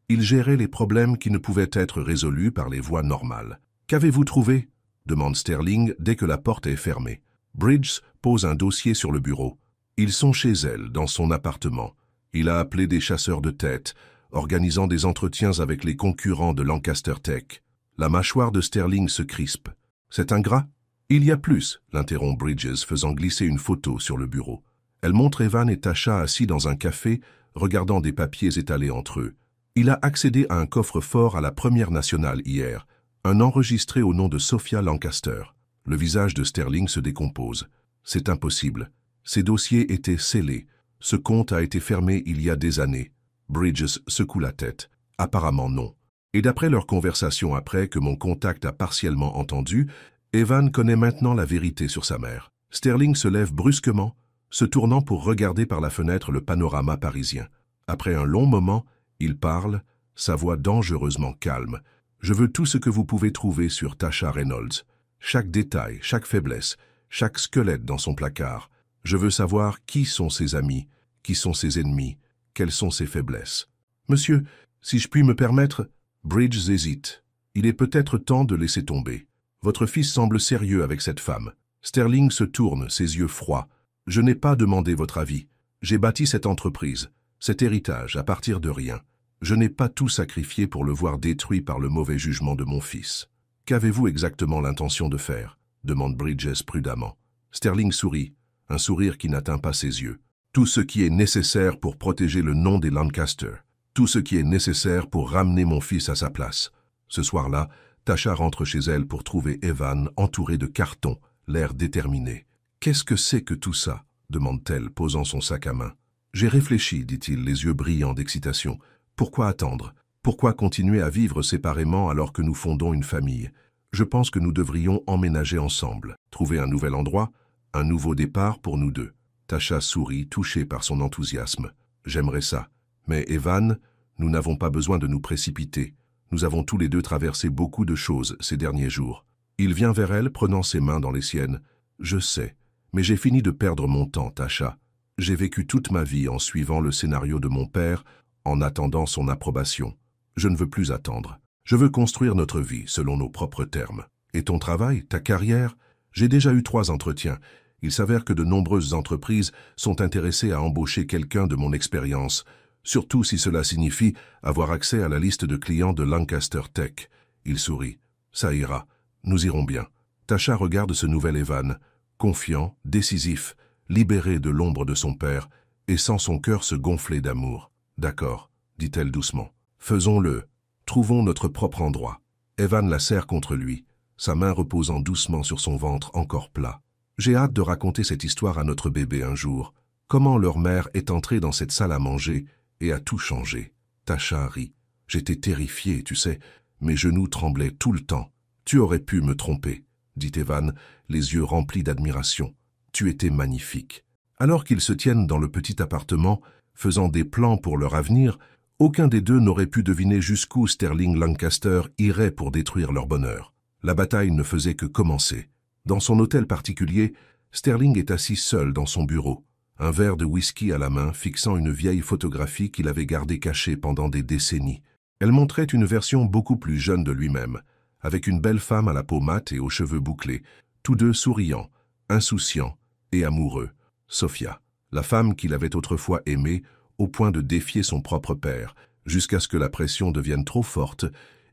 il gérait les problèmes qui ne pouvaient être résolus par les voies normales. « Qu'avez-vous trouvé ?» demande Sterling dès que la porte est fermée. Bridges pose un dossier sur le bureau. Ils sont chez elle, dans son appartement. Il a appelé des chasseurs de tête, organisant des entretiens avec les concurrents de Lancaster Tech. La mâchoire de Sterling se crispe. « C'est ingrat ?»« Il y a plus », l'interrompt Bridges, faisant glisser une photo sur le bureau. Elle montre Evan et Tasha assis dans un café, regardant des papiers étalés entre eux. Il a accédé à un coffre-fort à la Première Nationale hier, un enregistré au nom de Sophia Lancaster. Le visage de Sterling se décompose. C'est impossible. Ces dossiers étaient scellés. Ce compte a été fermé il y a des années. Bridges secoue la tête. Apparemment non. Et d'après leur conversation après que mon contact a partiellement entendu, Evan connaît maintenant la vérité sur sa mère. Sterling se lève brusquement, se tournant pour regarder par la fenêtre le panorama parisien. Après un long moment, il parle, sa voix dangereusement calme. « Je veux tout ce que vous pouvez trouver sur Tasha Reynolds. Chaque détail, chaque faiblesse, chaque squelette dans son placard. Je veux savoir qui sont ses amis, qui sont ses ennemis, quelles sont ses faiblesses. Monsieur, si je puis me permettre, Bridges hésite. Il est peut-être temps de laisser tomber. Votre fils semble sérieux avec cette femme. Sterling se tourne, ses yeux froids. Je n'ai pas demandé votre avis. J'ai bâti cette entreprise, cet héritage, à partir de rien. Je n'ai pas tout sacrifié pour le voir détruit par le mauvais jugement de mon fils. Qu'avez-vous exactement l'intention de faire? Demande Bridges prudemment. Sterling sourit, un sourire qui n'atteint pas ses yeux. Tout ce qui est nécessaire pour protéger le nom des Lancaster. Tout ce qui est nécessaire pour ramener mon fils à sa place. Ce soir-là, Tasha rentre chez elle pour trouver Evan entouré de cartons, l'air déterminé. « Qu'est-ce que c'est que tout ça ?» demande-t-elle, posant son sac à main. « J'ai réfléchi, dit-il, les yeux brillants d'excitation. Pourquoi attendre? Pourquoi continuer à vivre séparément alors que nous fondons une famille? Je pense que nous devrions emménager ensemble, trouver un nouvel endroit, un nouveau départ pour nous deux. » Tasha sourit, touchée par son enthousiasme. « J'aimerais ça. Mais Evan, nous n'avons pas besoin de nous précipiter. Nous avons tous les deux traversé beaucoup de choses ces derniers jours. » Il vient vers elle, prenant ses mains dans les siennes. « Je sais, mais j'ai fini de perdre mon temps, Tasha. J'ai vécu toute ma vie en suivant le scénario de mon père, en attendant son approbation. Je ne veux plus attendre. Je veux construire notre vie selon nos propres termes. Et ton travail, ta carrière? J'ai déjà eu 3 entretiens. Il s'avère que de nombreuses entreprises sont intéressées à embaucher quelqu'un de mon expérience, surtout si cela signifie avoir accès à la liste de clients de Lancaster Tech. » Il sourit. « Ça ira. Nous irons bien. » Tasha regarde ce nouvel Evan, confiant, décisif, libéré de l'ombre de son père, et sent son cœur se gonfler d'amour. « D'accord, » dit-elle doucement. « Faisons-le. Trouvons notre propre endroit. » Evan la serre contre lui, sa main reposant doucement sur son ventre encore plat. « J'ai hâte de raconter cette histoire à notre bébé un jour. Comment leur mère est entrée dans cette salle à manger et a tout changé. » Tasha rit. « J'étais terrifié, tu sais. Mes genoux tremblaient tout le temps. Tu aurais pu me tromper, » dit Evan, les yeux remplis d'admiration. « Tu étais magnifique. » Alors qu'ils se tiennent dans le petit appartement, faisant des plans pour leur avenir, Aucun des deux n'aurait pu deviner jusqu'où Sterling Lancaster irait pour détruire leur bonheur. La bataille ne faisait que commencer. Dans son hôtel particulier, Sterling est assis seul dans son bureau, un verre de whisky à la main, fixant une vieille photographie qu'il avait gardée cachée pendant des décennies. Elle montrait une version beaucoup plus jeune de lui-même, avec une belle femme à la peau mate et aux cheveux bouclés, tous deux souriants, insouciants et amoureux. Sophia, la femme qu'il avait autrefois aimée, au point de défier son propre père, jusqu'à ce que la pression devienne trop forte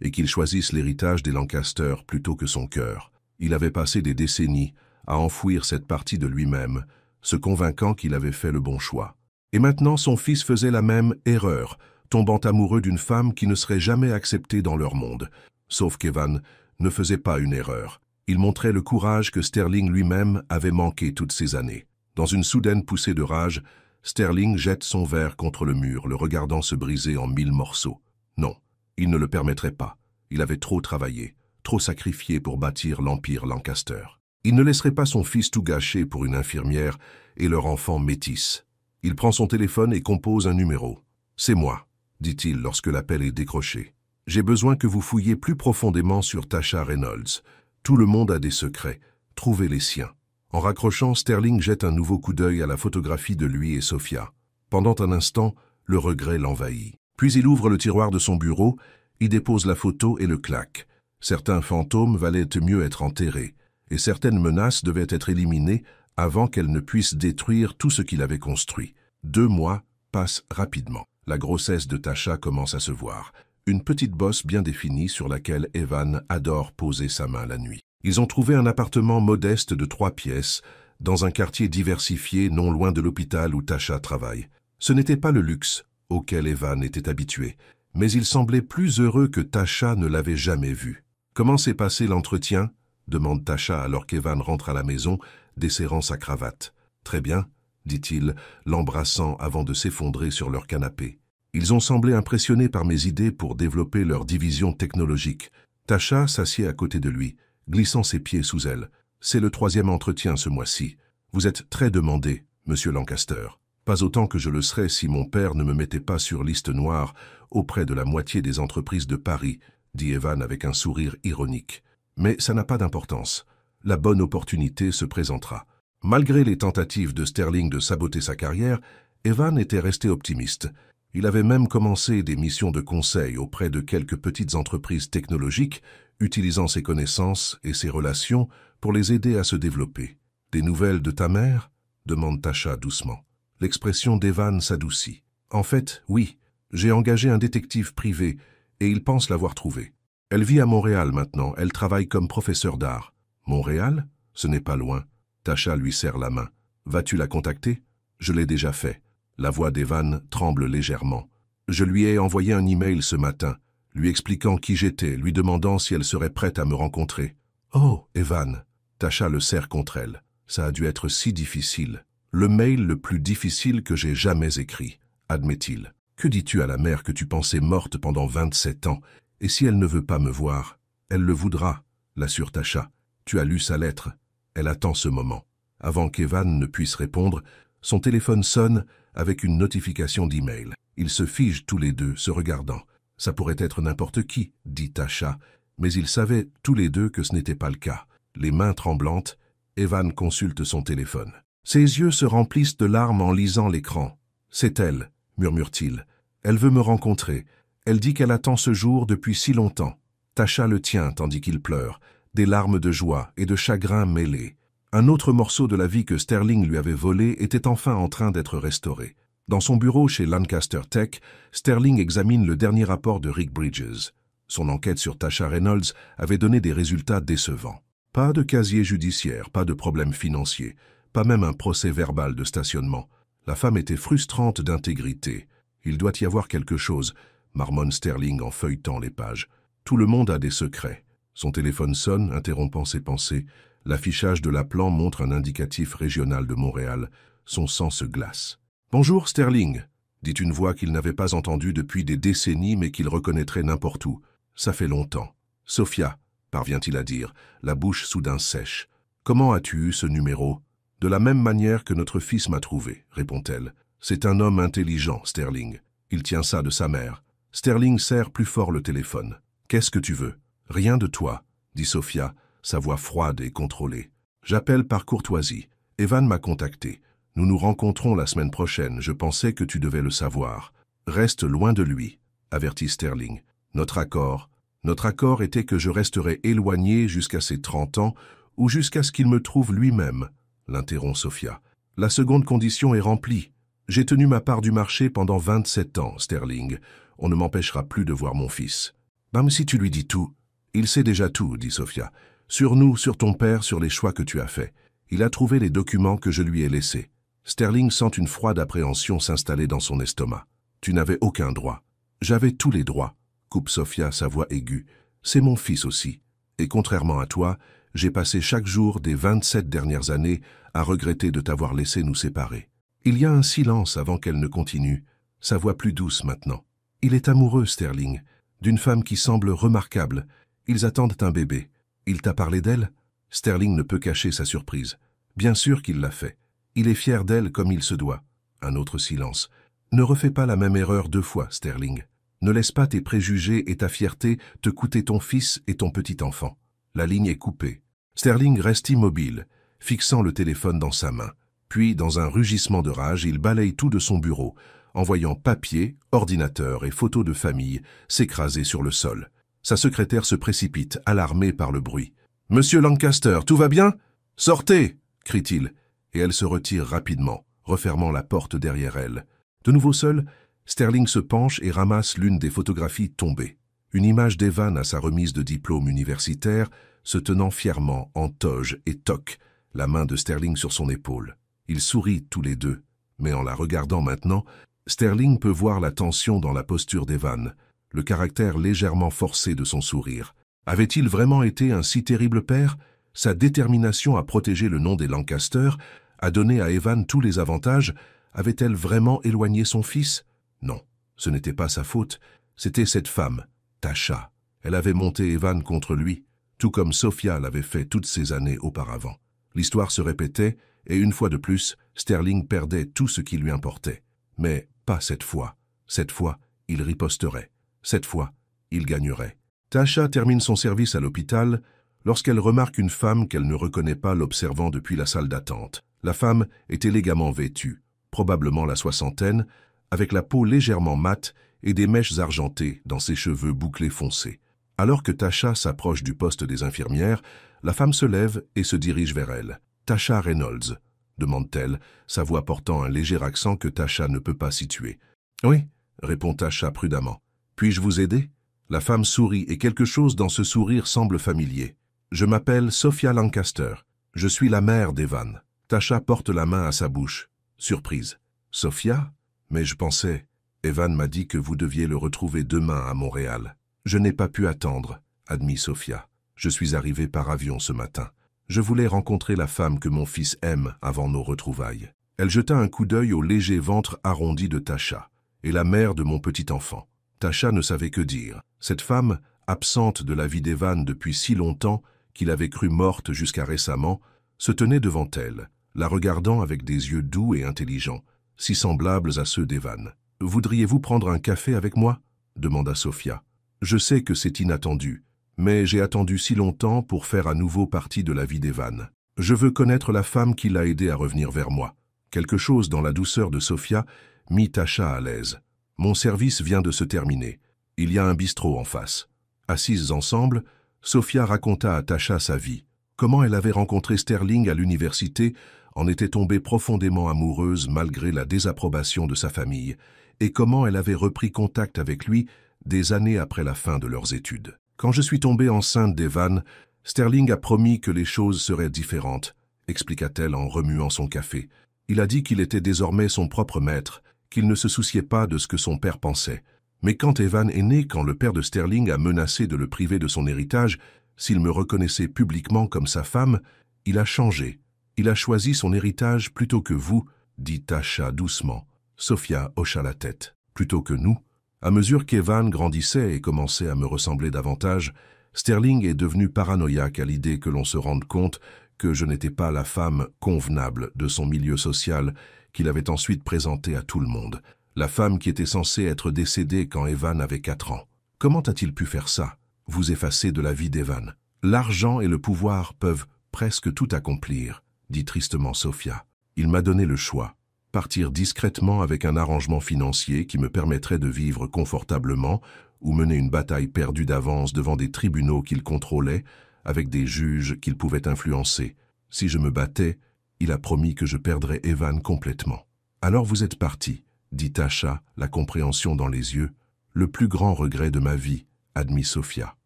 et qu'il choisisse l'héritage des Lancaster plutôt que son cœur. Il avait passé des décennies à enfouir cette partie de lui-même, se convainquant qu'il avait fait le bon choix. Et maintenant son fils faisait la même erreur, tombant amoureux d'une femme qui ne serait jamais acceptée dans leur monde. Sauf qu'Evan ne faisait pas une erreur. Il montrait le courage que Sterling lui-même avait manqué toutes ces années. Dans une soudaine poussée de rage, Sterling jette son verre contre le mur, le regardant se briser en 1000 morceaux. Non, il ne le permettrait pas. Il avait trop travaillé, trop sacrifié pour bâtir l'empire Lancaster. Il ne laisserait pas son fils tout gâcher pour une infirmière et leur enfant métis. Il prend son téléphone et compose un numéro. « C'est moi », dit-il lorsque l'appel est décroché. « J'ai besoin que vous fouilliez plus profondément sur Tasha Reynolds. Tout le monde a des secrets. Trouvez les siens. » En raccrochant, Sterling jette un nouveau coup d'œil à la photographie de lui et Sophia. Pendant un instant, le regret l'envahit. Puis il ouvre le tiroir de son bureau, y dépose la photo et le claque. Certains fantômes valaient mieux être enterrés, et certaines menaces devaient être éliminées avant qu'elles ne puissent détruire tout ce qu'il avait construit. 2 mois passent rapidement. La grossesse de Tasha commence à se voir. Une petite bosse bien définie sur laquelle Evan adore poser sa main la nuit. Ils ont trouvé un appartement modeste de 3 pièces, dans un quartier diversifié non loin de l'hôpital où Tasha travaille. Ce n'était pas le luxe auquel Evan était habitué, mais il semblait plus heureux que Tasha ne l'avait jamais vu. « Comment s'est passé l'entretien ?» demande Tasha alors qu'Evan rentre à la maison, desserrant sa cravate. « Très bien, » dit-il, l'embrassant avant de s'effondrer sur leur canapé. Ils ont semblé impressionnés par mes idées pour développer leur division technologique. Tasha s'assied à côté de lui, glissant ses pieds sous elle. « C'est le 3e entretien ce mois-ci. Vous êtes très demandé, monsieur Lancaster. Pas autant que je le serais si mon père ne me mettait pas sur liste noire auprès de la moitié des entreprises de Paris, dit Evan avec un sourire ironique. Mais ça n'a pas d'importance. La bonne opportunité se présentera. » Malgré les tentatives de Sterling de saboter sa carrière, Evan était resté optimiste. Il avait même commencé des missions de conseil auprès de quelques petites entreprises technologiques, utilisant ses connaissances et ses relations pour les aider à se développer. « Des nouvelles de ta mère ?» demande Tasha doucement. L'expression d'Evan s'adoucit. « En fait, oui, j'ai engagé un détective privé et il pense l'avoir trouvé. Elle vit à Montréal maintenant, elle travaille comme professeur d'art. »« Montréal ? Ce n'est pas loin. » Tasha lui serre la main. « Vas-tu la contacter ? » ?»« Je l'ai déjà fait. » La voix d'Evan tremble légèrement. « Je lui ai envoyé un email ce matin, lui expliquant qui j'étais, lui demandant si elle serait prête à me rencontrer. »« Oh, Evan !» Tasha le serre contre elle. « Ça a dû être si difficile. Le mail le plus difficile que j'ai jamais écrit, admet-il. Que dis-tu à la mère que tu pensais morte pendant 27 ans, et si elle ne veut pas me voir, elle le voudra, l'assure Tasha. Tu as lu sa lettre. Elle attend ce moment. » Avant qu'Evan ne puisse répondre, son téléphone sonne avec une notification d'email. Ils se figent tous les deux, se regardant. « Ça pourrait être n'importe qui, » dit Tasha, mais ils savaient tous les deux que ce n'était pas le cas. Les mains tremblantes, Evan consulte son téléphone. Ses yeux se remplissent de larmes en lisant l'écran. « C'est elle, » murmure-t-il. « Elle veut me rencontrer. Elle dit qu'elle attend ce jour depuis si longtemps. » Tasha le tient tandis qu'il pleure, des larmes de joie et de chagrin mêlées. Un autre morceau de la vie que Sterling lui avait volé était enfin en train d'être restauré. Dans son bureau chez Lancaster Tech, Sterling examine le dernier rapport de Rick Bridges. Son enquête sur Tasha Reynolds avait donné des résultats décevants. Pas de casier judiciaire, pas de problème financier, pas même un procès verbal de stationnement. La femme était frustrante d'intégrité. Il doit y avoir quelque chose, marmonne Sterling en feuilletant les pages. Tout le monde a des secrets. Son téléphone sonne, interrompant ses pensées. L'affichage de l'appelant montre un indicatif régional de Montréal. Son sang se glace. « Bonjour, Sterling », dit une voix qu'il n'avait pas entendue depuis des décennies mais qu'il reconnaîtrait n'importe où. « Ça fait longtemps. »« Sophia », parvient-il à dire, la bouche soudain sèche. « Comment as-tu eu ce numéro ?»« De la même manière que notre fils m'a trouvé, » répond-elle. « C'est un homme intelligent, Sterling. Il tient ça de sa mère. Sterling serre plus fort le téléphone. « Qu'est-ce que tu veux ?»« Rien de toi, » dit Sophia, sa voix froide et contrôlée. « J'appelle par courtoisie. Evan m'a contacté. Nous nous rencontrons la semaine prochaine. Je pensais que tu devais le savoir. Reste loin de lui, » avertit Sterling. Notre accord était que je resterais éloigné jusqu'à ses 30 ans ou jusqu'à ce qu'il me trouve lui-même, l'interrompt Sophia. La seconde condition est remplie. J'ai tenu ma part du marché pendant 27 ans, Sterling. On ne m'empêchera plus de voir mon fils. Même si tu lui dis tout. Il sait déjà tout, dit Sophia. Sur nous, sur ton père, sur les choix que tu as faits. Il a trouvé les documents que je lui ai laissés. Sterling sent une froide appréhension s'installer dans son estomac. Tu n'avais aucun droit. J'avais tous les droits, coupe Sophia sa voix aiguë. C'est mon fils aussi. Et contrairement à toi, j'ai passé chaque jour des 27 dernières années à regretter de t'avoir laissé nous séparer. Il y a un silence avant qu'elle ne continue, sa voix plus douce maintenant. Il est amoureux, Sterling, d'une femme qui semble remarquable. Ils attendent un bébé. Il t'a parlé d'elle? Sterling ne peut cacher sa surprise. Bien sûr qu'il l'a fait. Il est fier d'elle comme il se doit. Un autre silence. Ne refais pas la même erreur 2 fois, Sterling. Ne laisse pas tes préjugés et ta fierté te coûter ton fils et ton petit enfant. La ligne est coupée. Sterling reste immobile, fixant le téléphone dans sa main. Puis, dans un rugissement de rage, il balaye tout de son bureau, en voyant papier, ordinateur et photos de famille s'écraser sur le sol. Sa secrétaire se précipite, alarmée par le bruit. « Monsieur Lancaster, tout va bien? Sortez !» crie-t-il, et elle se retire rapidement, refermant la porte derrière elle. De nouveau seul, Sterling se penche et ramasse l'une des photographies tombées. Une image d'Evan à sa remise de diplôme universitaire, se tenant fièrement en toge et toque, la main de Sterling sur son épaule. Ils sourient tous les deux, mais en la regardant maintenant, Sterling peut voir la tension dans la posture d'Evan, le caractère légèrement forcé de son sourire. Avait-il vraiment été un si terrible père? Sa détermination à protéger le nom des Lancaster, à donner à Evan tous les avantages, avait-elle vraiment éloigné son fils? Non, ce n'était pas sa faute, c'était cette femme, Tasha. Elle avait monté Evan contre lui, tout comme Sophia l'avait fait toutes ces années auparavant. L'histoire se répétait, et une fois de plus, Sterling perdait tout ce qui lui importait. Mais pas cette fois. Cette fois, il riposterait. Cette fois, il gagnerait. Tasha termine son service à l'hôpital lorsqu'elle remarque une femme qu'elle ne reconnaît pas l'observant depuis la salle d'attente. La femme est élégamment vêtue, probablement la soixantaine, avec la peau légèrement mate et des mèches argentées dans ses cheveux bouclés foncés. Alors que Tasha s'approche du poste des infirmières, la femme se lève et se dirige vers elle. « Tasha Reynolds ?» demande-t-elle, sa voix portant un léger accent que Tasha ne peut pas situer. « Oui » répond Tasha prudemment. « Puis-je vous aider ?» La femme sourit et quelque chose dans ce sourire semble familier. « Je m'appelle Sophia Lancaster. Je suis la mère d'Evan. » Tasha porte la main à sa bouche. Surprise. « Sophia ? Mais je pensais... Evan m'a dit que vous deviez le retrouver demain à Montréal. » « Je n'ai pas pu attendre, » admit Sophia. « Je suis arrivée par avion ce matin. Je voulais rencontrer la femme que mon fils aime avant nos retrouvailles. » Elle jeta un coup d'œil au léger ventre arrondi de Tasha, et la mère de mon petit enfant. Tasha ne savait que dire. Cette femme, absente de la vie d'Evan depuis si longtemps qu'il avait cru morte jusqu'à récemment, se tenait devant elle, la regardant avec des yeux doux et intelligents, si semblables à ceux d'Evan. « Voudriez-vous prendre un café avec moi ?» demanda Sophia. « Je sais que c'est inattendu, mais j'ai attendu si longtemps pour faire à nouveau partie de la vie d'Evan. Je veux connaître la femme qui l'a aidé à revenir vers moi. » Quelque chose dans la douceur de Sophia mit Tasha à l'aise. « Mon service vient de se terminer. Il y a un bistrot en face. » Assises ensemble, Sophia raconta à Tasha sa vie, comment elle avait rencontré Sterling à l'université, en était tombée profondément amoureuse malgré la désapprobation de sa famille, et comment elle avait repris contact avec lui des années après la fin de leurs études. « Quand je suis tombée enceinte d'Evan, Sterling a promis que les choses seraient différentes, » expliqua-t-elle en remuant son café. « Il a dit qu'il était désormais son propre maître, qu'il ne se souciait pas de ce que son père pensait. Mais quand Evan est né, quand le père de Sterling a menacé de le priver de son héritage, s'il me reconnaissait publiquement comme sa femme, il a changé. Il a choisi son héritage plutôt que vous, » dit Tasha doucement. Sophia hocha la tête. « Plutôt que nous ?» À mesure qu'Evan grandissait et commençait à me ressembler davantage, Sterling est devenu paranoïaque à l'idée que l'on se rende compte que je n'étais pas la femme convenable de son milieu social qu'il avait ensuite présenté à tout le monde. la femme qui était censée être décédée quand Evan avait 4 ans. Comment a-t-il pu faire ça? Vous effacer de la vie d'Evan. L'argent et le pouvoir peuvent presque tout accomplir, dit tristement Sophia. Il m'a donné le choix. Partir discrètement avec un arrangement financier qui me permettrait de vivre confortablement ou mener une bataille perdue d'avance devant des tribunaux qu'il contrôlait, avec des juges qu'il pouvait influencer. Si je me battais, il a promis que je perdrais Evan complètement. Alors vous êtes parti, dit Tasha, la compréhension dans les yeux. Le plus grand regret de ma vie, admit Sophia.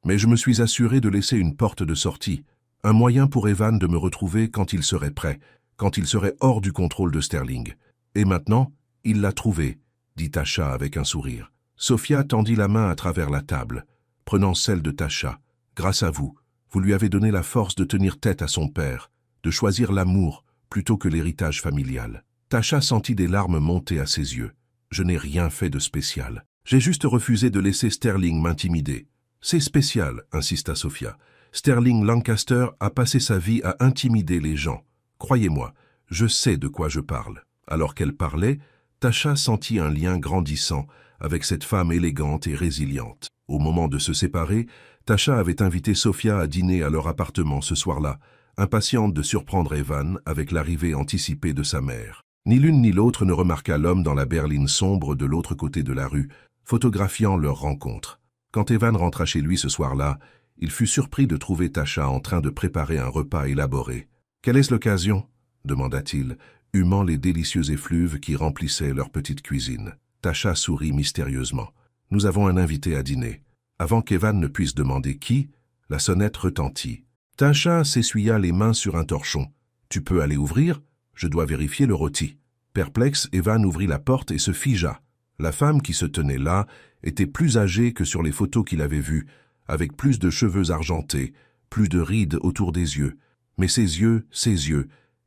Mais je me suis assuré de laisser une porte de sortie, un moyen pour Evan de me retrouver quand il serait prêt, quand il serait hors du contrôle de Sterling. Et maintenant, il l'a trouvé, dit Tasha avec un sourire. Sophia tendit la main à travers la table, prenant celle de Tasha. Grâce à vous, vous lui avez donné la force de tenir tête à son père, de choisir l'amour plutôt que l'héritage familial. Tasha sentit des larmes monter à ses yeux. Je n'ai rien fait de spécial. J'ai juste refusé de laisser Sterling m'intimider. C'est spécial, insista Sophia. Sterling Lancaster a passé sa vie à intimider les gens. Croyez-moi, je sais de quoi je parle. Alors qu'elle parlait, Tasha sentit un lien grandissant avec cette femme élégante et résiliente. Au moment de se séparer, Tasha avait invité Sophia à dîner à leur appartement ce soir-là, impatiente de surprendre Evan avec l'arrivée anticipée de sa mère. Ni l'une ni l'autre ne remarqua l'homme dans la berline sombre de l'autre côté de la rue, photographiant leur rencontre. Quand Evan rentra chez lui ce soir-là, il fut surpris de trouver Tasha en train de préparer un repas élaboré. « Quelle est l'occasion » demanda-t-il, humant les délicieux effluves qui remplissaient leur petite cuisine. Tasha sourit mystérieusement. « Nous avons un invité à dîner. » Avant qu'Evan ne puisse demander qui, la sonnette retentit. Tasha s'essuya les mains sur un torchon. « Tu peux aller ouvrir ? Je dois vérifier le rôti. » Perplexe, Evan ouvrit la porte et se figea. La femme qui se tenait là était plus âgée que sur les photos qu'il avait vues, avec plus de cheveux argentés, plus de rides autour des yeux. Mais ses yeux,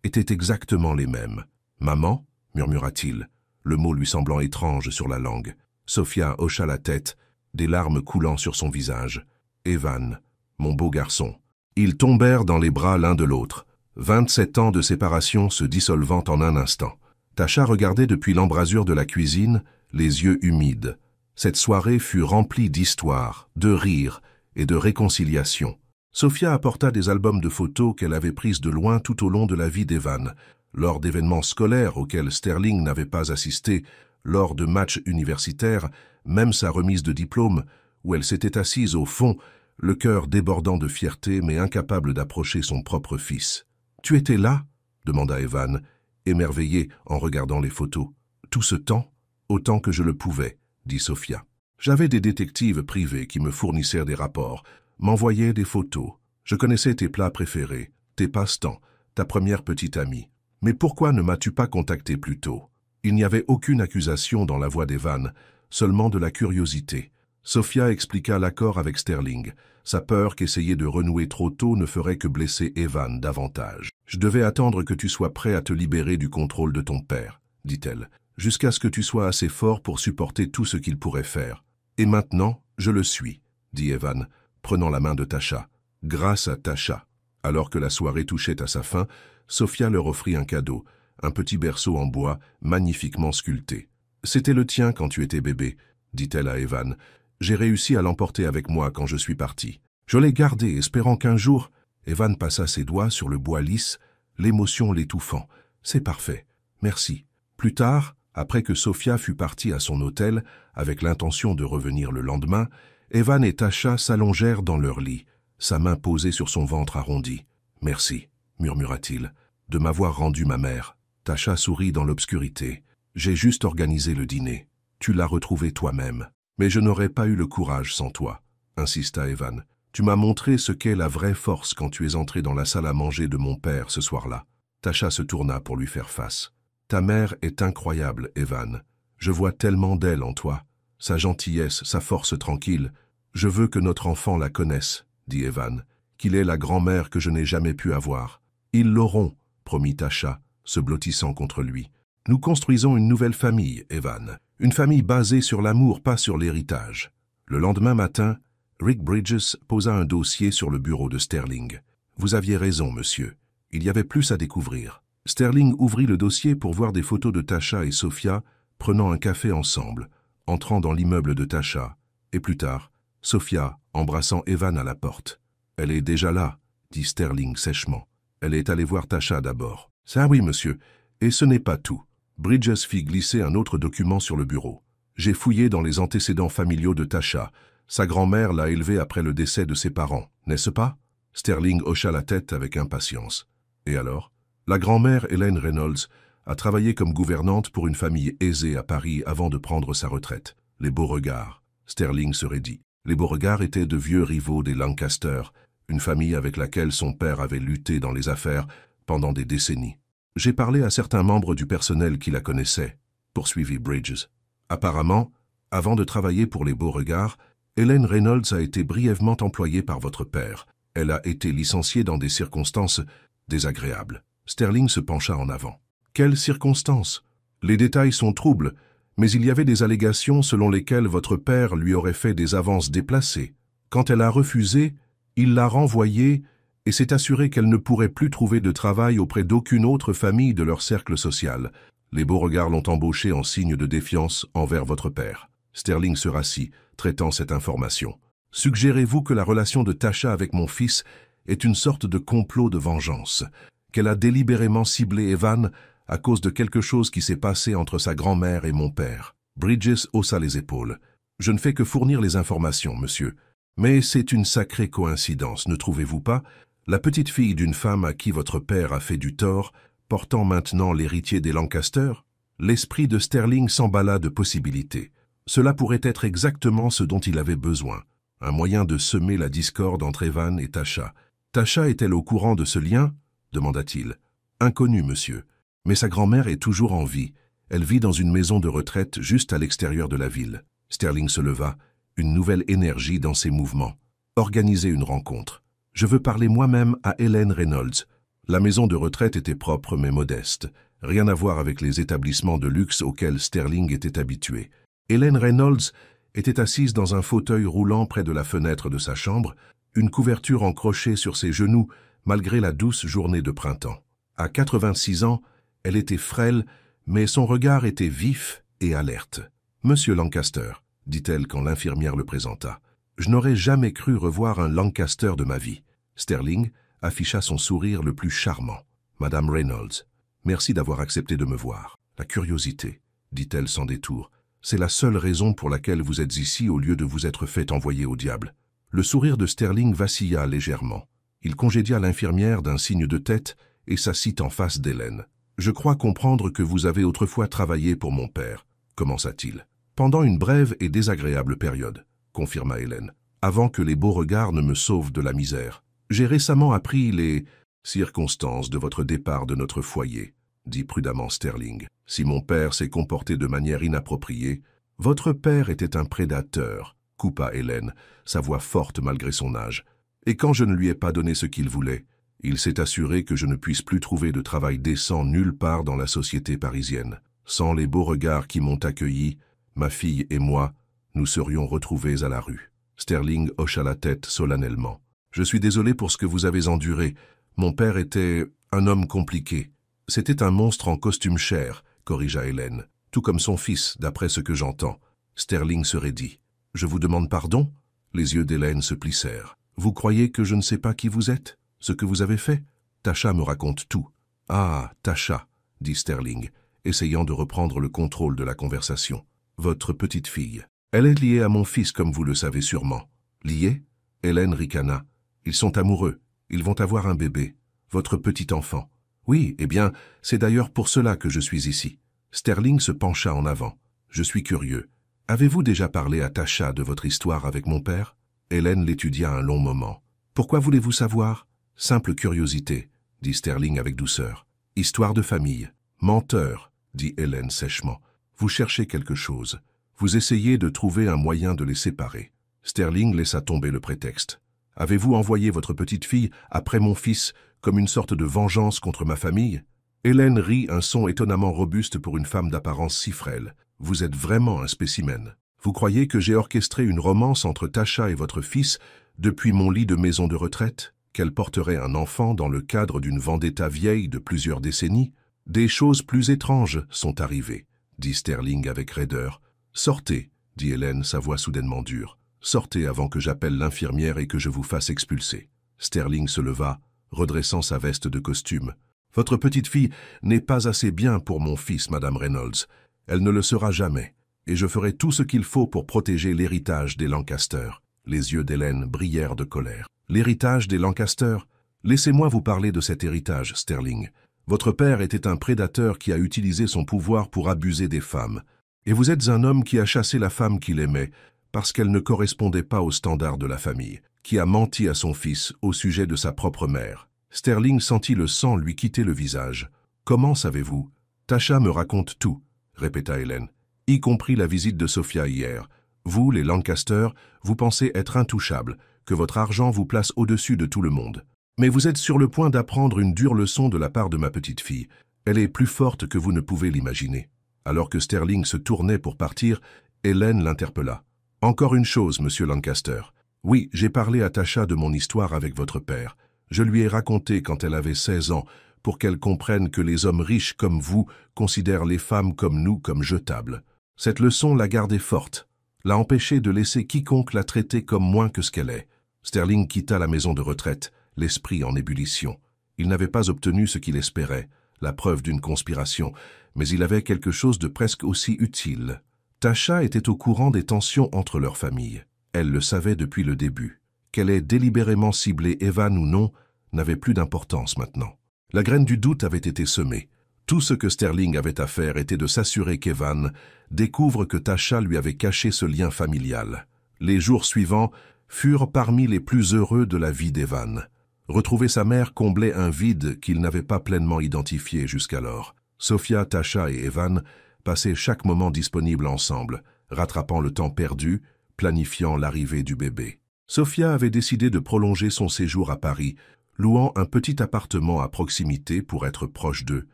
étaient exactement les mêmes. « Maman » murmura-t-il, le mot lui semblant étrange sur la langue. Sophia hocha la tête, des larmes coulant sur son visage. « Evan, mon beau garçon. » Ils tombèrent dans les bras l'un de l'autre, 27 ans de séparation se dissolvant en un instant. Tasha regardait depuis l'embrasure de la cuisine, les yeux humides. Cette soirée fut remplie d'histoires, de rires et de réconciliation. Sophia apporta des albums de photos qu'elle avait prises de loin tout au long de la vie d'Evan, lors d'événements scolaires auxquels Sterling n'avait pas assisté, lors de matchs universitaires, même sa remise de diplôme, où elle s'était assise au fond, le cœur débordant de fierté mais incapable d'approcher son propre fils. « Tu étais là ?» demanda Evan, émerveillé en regardant les photos. « Tout ce temps ?»« Autant que je le pouvais, » dit Sophia. « J'avais des détectives privés qui me fournissaient des rapports, m'envoyaient des photos. Je connaissais tes plats préférés, tes passe-temps, ta première petite amie. Mais pourquoi ne m'as-tu pas contacté plus tôt ?» Il n'y avait aucune accusation dans la voix d'Evan, seulement de la curiosité. Sophia expliqua l'accord avec Sterling, sa peur qu'essayer de renouer trop tôt ne ferait que blesser Evan davantage. « Je devais attendre que tu sois prêt à te libérer du contrôle de ton père, » dit-elle, « jusqu'à ce que tu sois assez fort pour supporter tout ce qu'il pourrait faire. Et maintenant, je le suis, » dit Evan, prenant la main de Tasha. « Grâce à Tasha. » Alors que la soirée touchait à sa fin, Sophia leur offrit un cadeau, un petit berceau en bois magnifiquement sculpté. « C'était le tien quand tu étais bébé, » dit-elle à Evan. « J'ai réussi à l'emporter avec moi quand je suis parti. Je l'ai gardé, espérant qu'un jour... » Evan passa ses doigts sur le bois lisse, l'émotion l'étouffant. « C'est parfait. Merci. » Plus tard, après que Sophia fut partie à son hôtel, avec l'intention de revenir le lendemain, Evan et Tasha s'allongèrent dans leur lit, sa main posée sur son ventre arrondi. « Merci, » murmura-t-il, « de m'avoir rendu ma mère. » Tasha sourit dans l'obscurité. « J'ai juste organisé le dîner. Tu l'as retrouvé toi-même. Mais je n'aurais pas eu le courage sans toi, » insista Evan. « Tu m'as montré ce qu'est la vraie force quand tu es entré dans la salle à manger de mon père ce soir-là. » Tasha se tourna pour lui faire face. « Ta mère est incroyable, Evan. Je vois tellement d'elle en toi. Sa gentillesse, sa force tranquille. Je veux que notre enfant la connaisse, » dit Evan, « qu'il ait la grand-mère que je n'ai jamais pu avoir. »« Ils l'auront, » promit Tasha, se blottissant contre lui. « Nous construisons une nouvelle famille, Evan. Une famille basée sur l'amour, pas sur l'héritage. » Le lendemain matin, Rick Bridges posa un dossier sur le bureau de Sterling. « Vous aviez raison, monsieur. Il y avait plus à découvrir. » Sterling ouvrit le dossier pour voir des photos de Tasha et Sophia prenant un café ensemble, entrant dans l'immeuble de Tasha, et plus tard, Sophia embrassant Evan à la porte. « Elle est déjà là, » dit Sterling sèchement. « Elle est allée voir Tasha d'abord. »« Ça oui, monsieur. Et ce n'est pas tout. » Bridges fit glisser un autre document sur le bureau. « J'ai fouillé dans les antécédents familiaux de Tasha. Sa grand-mère l'a élevée après le décès de ses parents, n'est-ce pas ?» Sterling hocha la tête avec impatience. « Et alors ?» La grand-mère Hélène Reynolds a travaillé comme gouvernante pour une famille aisée à Paris avant de prendre sa retraite. Les Beauregard, Sterling se raidit. Les Beauregard étaient de vieux rivaux des Lancaster, une famille avec laquelle son père avait lutté dans les affaires pendant des décennies. J'ai parlé à certains membres du personnel qui la connaissaient, poursuivit Bridges. Apparemment, avant de travailler pour les Beauregard, Hélène Reynolds a été brièvement employée par votre père. Elle a été licenciée dans des circonstances désagréables. Sterling se pencha en avant. Quelles circonstances? Les détails sont troubles, mais il y avait des allégations selon lesquelles votre père lui aurait fait des avances déplacées. Quand elle a refusé, il l'a renvoyée et s'est assuré qu'elle ne pourrait plus trouver de travail auprès d'aucune autre famille de leur cercle social. Les Beauregard l'ont embauchée en signe de défiance envers votre père. Sterling se rassit, traitant cette information. Suggérez-vous que la relation de Tasha avec mon fils est une sorte de complot de vengeance, qu'elle a délibérément ciblé Evan à cause de quelque chose qui s'est passé entre sa grand-mère et mon père? Bridges haussa les épaules. Je ne fais que fournir les informations, monsieur. Mais c'est une sacrée coïncidence, ne trouvez-vous pas? La petite fille d'une femme à qui votre père a fait du tort, portant maintenant l'héritier des Lancaster? L'esprit de Sterling s'emballa de possibilités. Cela pourrait être exactement ce dont il avait besoin. Un moyen de semer la discorde entre Evan et Tasha. Tasha est-elle au courant de ce lien? Demanda-t-il. Inconnu, monsieur. Mais sa grand-mère est toujours en vie. Elle vit dans une maison de retraite juste à l'extérieur de la ville. Sterling se leva, une nouvelle énergie dans ses mouvements. Organisez une rencontre. Je veux parler moi-même à Hélène Reynolds. La maison de retraite était propre mais modeste. Rien à voir avec les établissements de luxe auxquels Sterling était habitué. Hélène Reynolds était assise dans un fauteuil roulant près de la fenêtre de sa chambre, une couverture encrochée sur ses genoux malgré la douce journée de printemps. À 86 ans, elle était frêle, mais son regard était vif et alerte. « Monsieur Lancaster », dit-elle quand l'infirmière le présenta. « Je n'aurais jamais cru revoir un Lancaster de ma vie. » Sterling afficha son sourire le plus charmant. « Madame Reynolds, merci d'avoir accepté de me voir. La curiosité, dit-elle sans détour, c'est la seule raison pour laquelle vous êtes ici au lieu de vous être fait envoyer au diable. » Le sourire de Sterling vacilla légèrement. Il congédia l'infirmière d'un signe de tête et s'assit en face d'Hélène. « Je crois comprendre que vous avez autrefois travaillé pour mon père, » commença-t-il. « Pendant une brève et désagréable période, » confirma Hélène, « avant que les Beauregard ne me sauvent de la misère. J'ai récemment appris les circonstances de votre départ de notre foyer, » dit prudemment Sterling. « Si mon père s'est comporté de manière inappropriée, votre père était un prédateur, » coupa Hélène, sa voix forte malgré son âge. « Et quand je ne lui ai pas donné ce qu'il voulait, il s'est assuré que je ne puisse plus trouver de travail décent nulle part dans la société parisienne. Sans les Beauregard qui m'ont accueilli, ma fille et moi, nous serions retrouvés à la rue. » Sterling hocha la tête solennellement. « Je suis désolé pour ce que vous avez enduré. Mon père était un homme compliqué. C'était un monstre en costume chair, » corrigea Hélène, « tout comme son fils, d'après ce que j'entends. » Sterling se raidit. « Je vous demande pardon ?» Les yeux d'Hélène se plissèrent. « Vous croyez que je ne sais pas qui vous êtes? Ce que vous avez fait? Tasha me raconte tout. »« Ah, Tasha, » dit Sterling, essayant de reprendre le contrôle de la conversation. « Votre petite fille. Elle est liée à mon fils, comme vous le savez sûrement. »« Liée ?» Hélène ricana. « Ils sont amoureux. Ils vont avoir un bébé. Votre petit enfant. »« Oui, eh bien, c'est d'ailleurs pour cela que je suis ici. » Sterling se pencha en avant. « Je suis curieux. Avez-vous déjà parlé à Tasha de votre histoire avec mon père ?» Hélène l'étudia un long moment. « Pourquoi voulez-vous savoir ?»« Simple curiosité, » dit Sterling avec douceur. « Histoire de famille. »« Menteur, » dit Hélène sèchement. « Vous cherchez quelque chose. Vous essayez de trouver un moyen de les séparer. » Sterling laissa tomber le prétexte. « Avez-vous envoyé votre petite fille après mon fils comme une sorte de vengeance contre ma famille ?» Hélène rit un son étonnamment robuste pour une femme d'apparence si frêle. « Vous êtes vraiment un spécimen. Vous croyez que j'ai orchestré une romance entre Tasha et votre fils depuis mon lit de maison de retraite? Qu'elle porterait un enfant dans le cadre d'une vendetta vieille de plusieurs décennies? Des choses plus étranges sont arrivées. » dit Sterling avec raideur. Sortez, dit Hélène, sa voix soudainement dure. Sortez avant que j'appelle l'infirmière et que je vous fasse expulser. Sterling se leva, redressant sa veste de costume. Votre petite fille n'est pas assez bien pour mon fils, Madame Reynolds. Elle ne le sera jamais. Et je ferai tout ce qu'il faut pour protéger l'héritage des Lancaster. Les yeux d'Hélène brillèrent de colère. L'héritage des Lancaster? Laissez-moi vous parler de cet héritage, Sterling. Votre père était un prédateur qui a utilisé son pouvoir pour abuser des femmes. Et vous êtes un homme qui a chassé la femme qu'il aimait parce qu'elle ne correspondait pas aux standards de la famille, qui a menti à son fils au sujet de sa propre mère. Sterling sentit le sang lui quitter le visage. « Comment savez-vous »« Tasha me raconte tout, » répéta Hélène, « y compris la visite de Sophia hier. Vous, les Lancaster, vous pensez être intouchables, que votre argent vous place au-dessus de tout le monde. Mais vous êtes sur le point d'apprendre une dure leçon de la part de ma petite fille. Elle est plus forte que vous ne pouvez l'imaginer. » Alors que Sterling se tournait pour partir, Hélène l'interpella. « Encore une chose, monsieur Lancaster. Oui, j'ai parlé à Tasha de mon histoire avec votre père. Je lui ai raconté quand elle avait 16 ans, pour qu'elle comprenne que les hommes riches comme vous considèrent les femmes comme nous comme jetables. Cette leçon l'a gardée forte, l'a empêchée de laisser quiconque la traiter comme moins que ce qu'elle est. » Sterling quitta la maison de retraite, l'esprit en ébullition. Il n'avait pas obtenu ce qu'il espérait, la preuve d'une conspiration, mais il avait quelque chose de presque aussi utile. Tasha était au courant des tensions entre leurs familles. Elle le savait depuis le début. Qu'elle ait délibérément ciblé Evan ou non n'avait plus d'importance maintenant. La graine du doute avait été semée. Tout ce que Sterling avait à faire était de s'assurer qu'Evan découvre que Tasha lui avait caché ce lien familial. Les jours suivants furent parmi les plus heureux de la vie d'Evan. Retrouver sa mère comblait un vide qu'il n'avait pas pleinement identifié jusqu'alors. Sophia, Tasha et Evan passaient chaque moment disponible ensemble, rattrapant le temps perdu, planifiant l'arrivée du bébé. Sophia avait décidé de prolonger son séjour à Paris, louant un petit appartement à proximité pour être proche d'eux.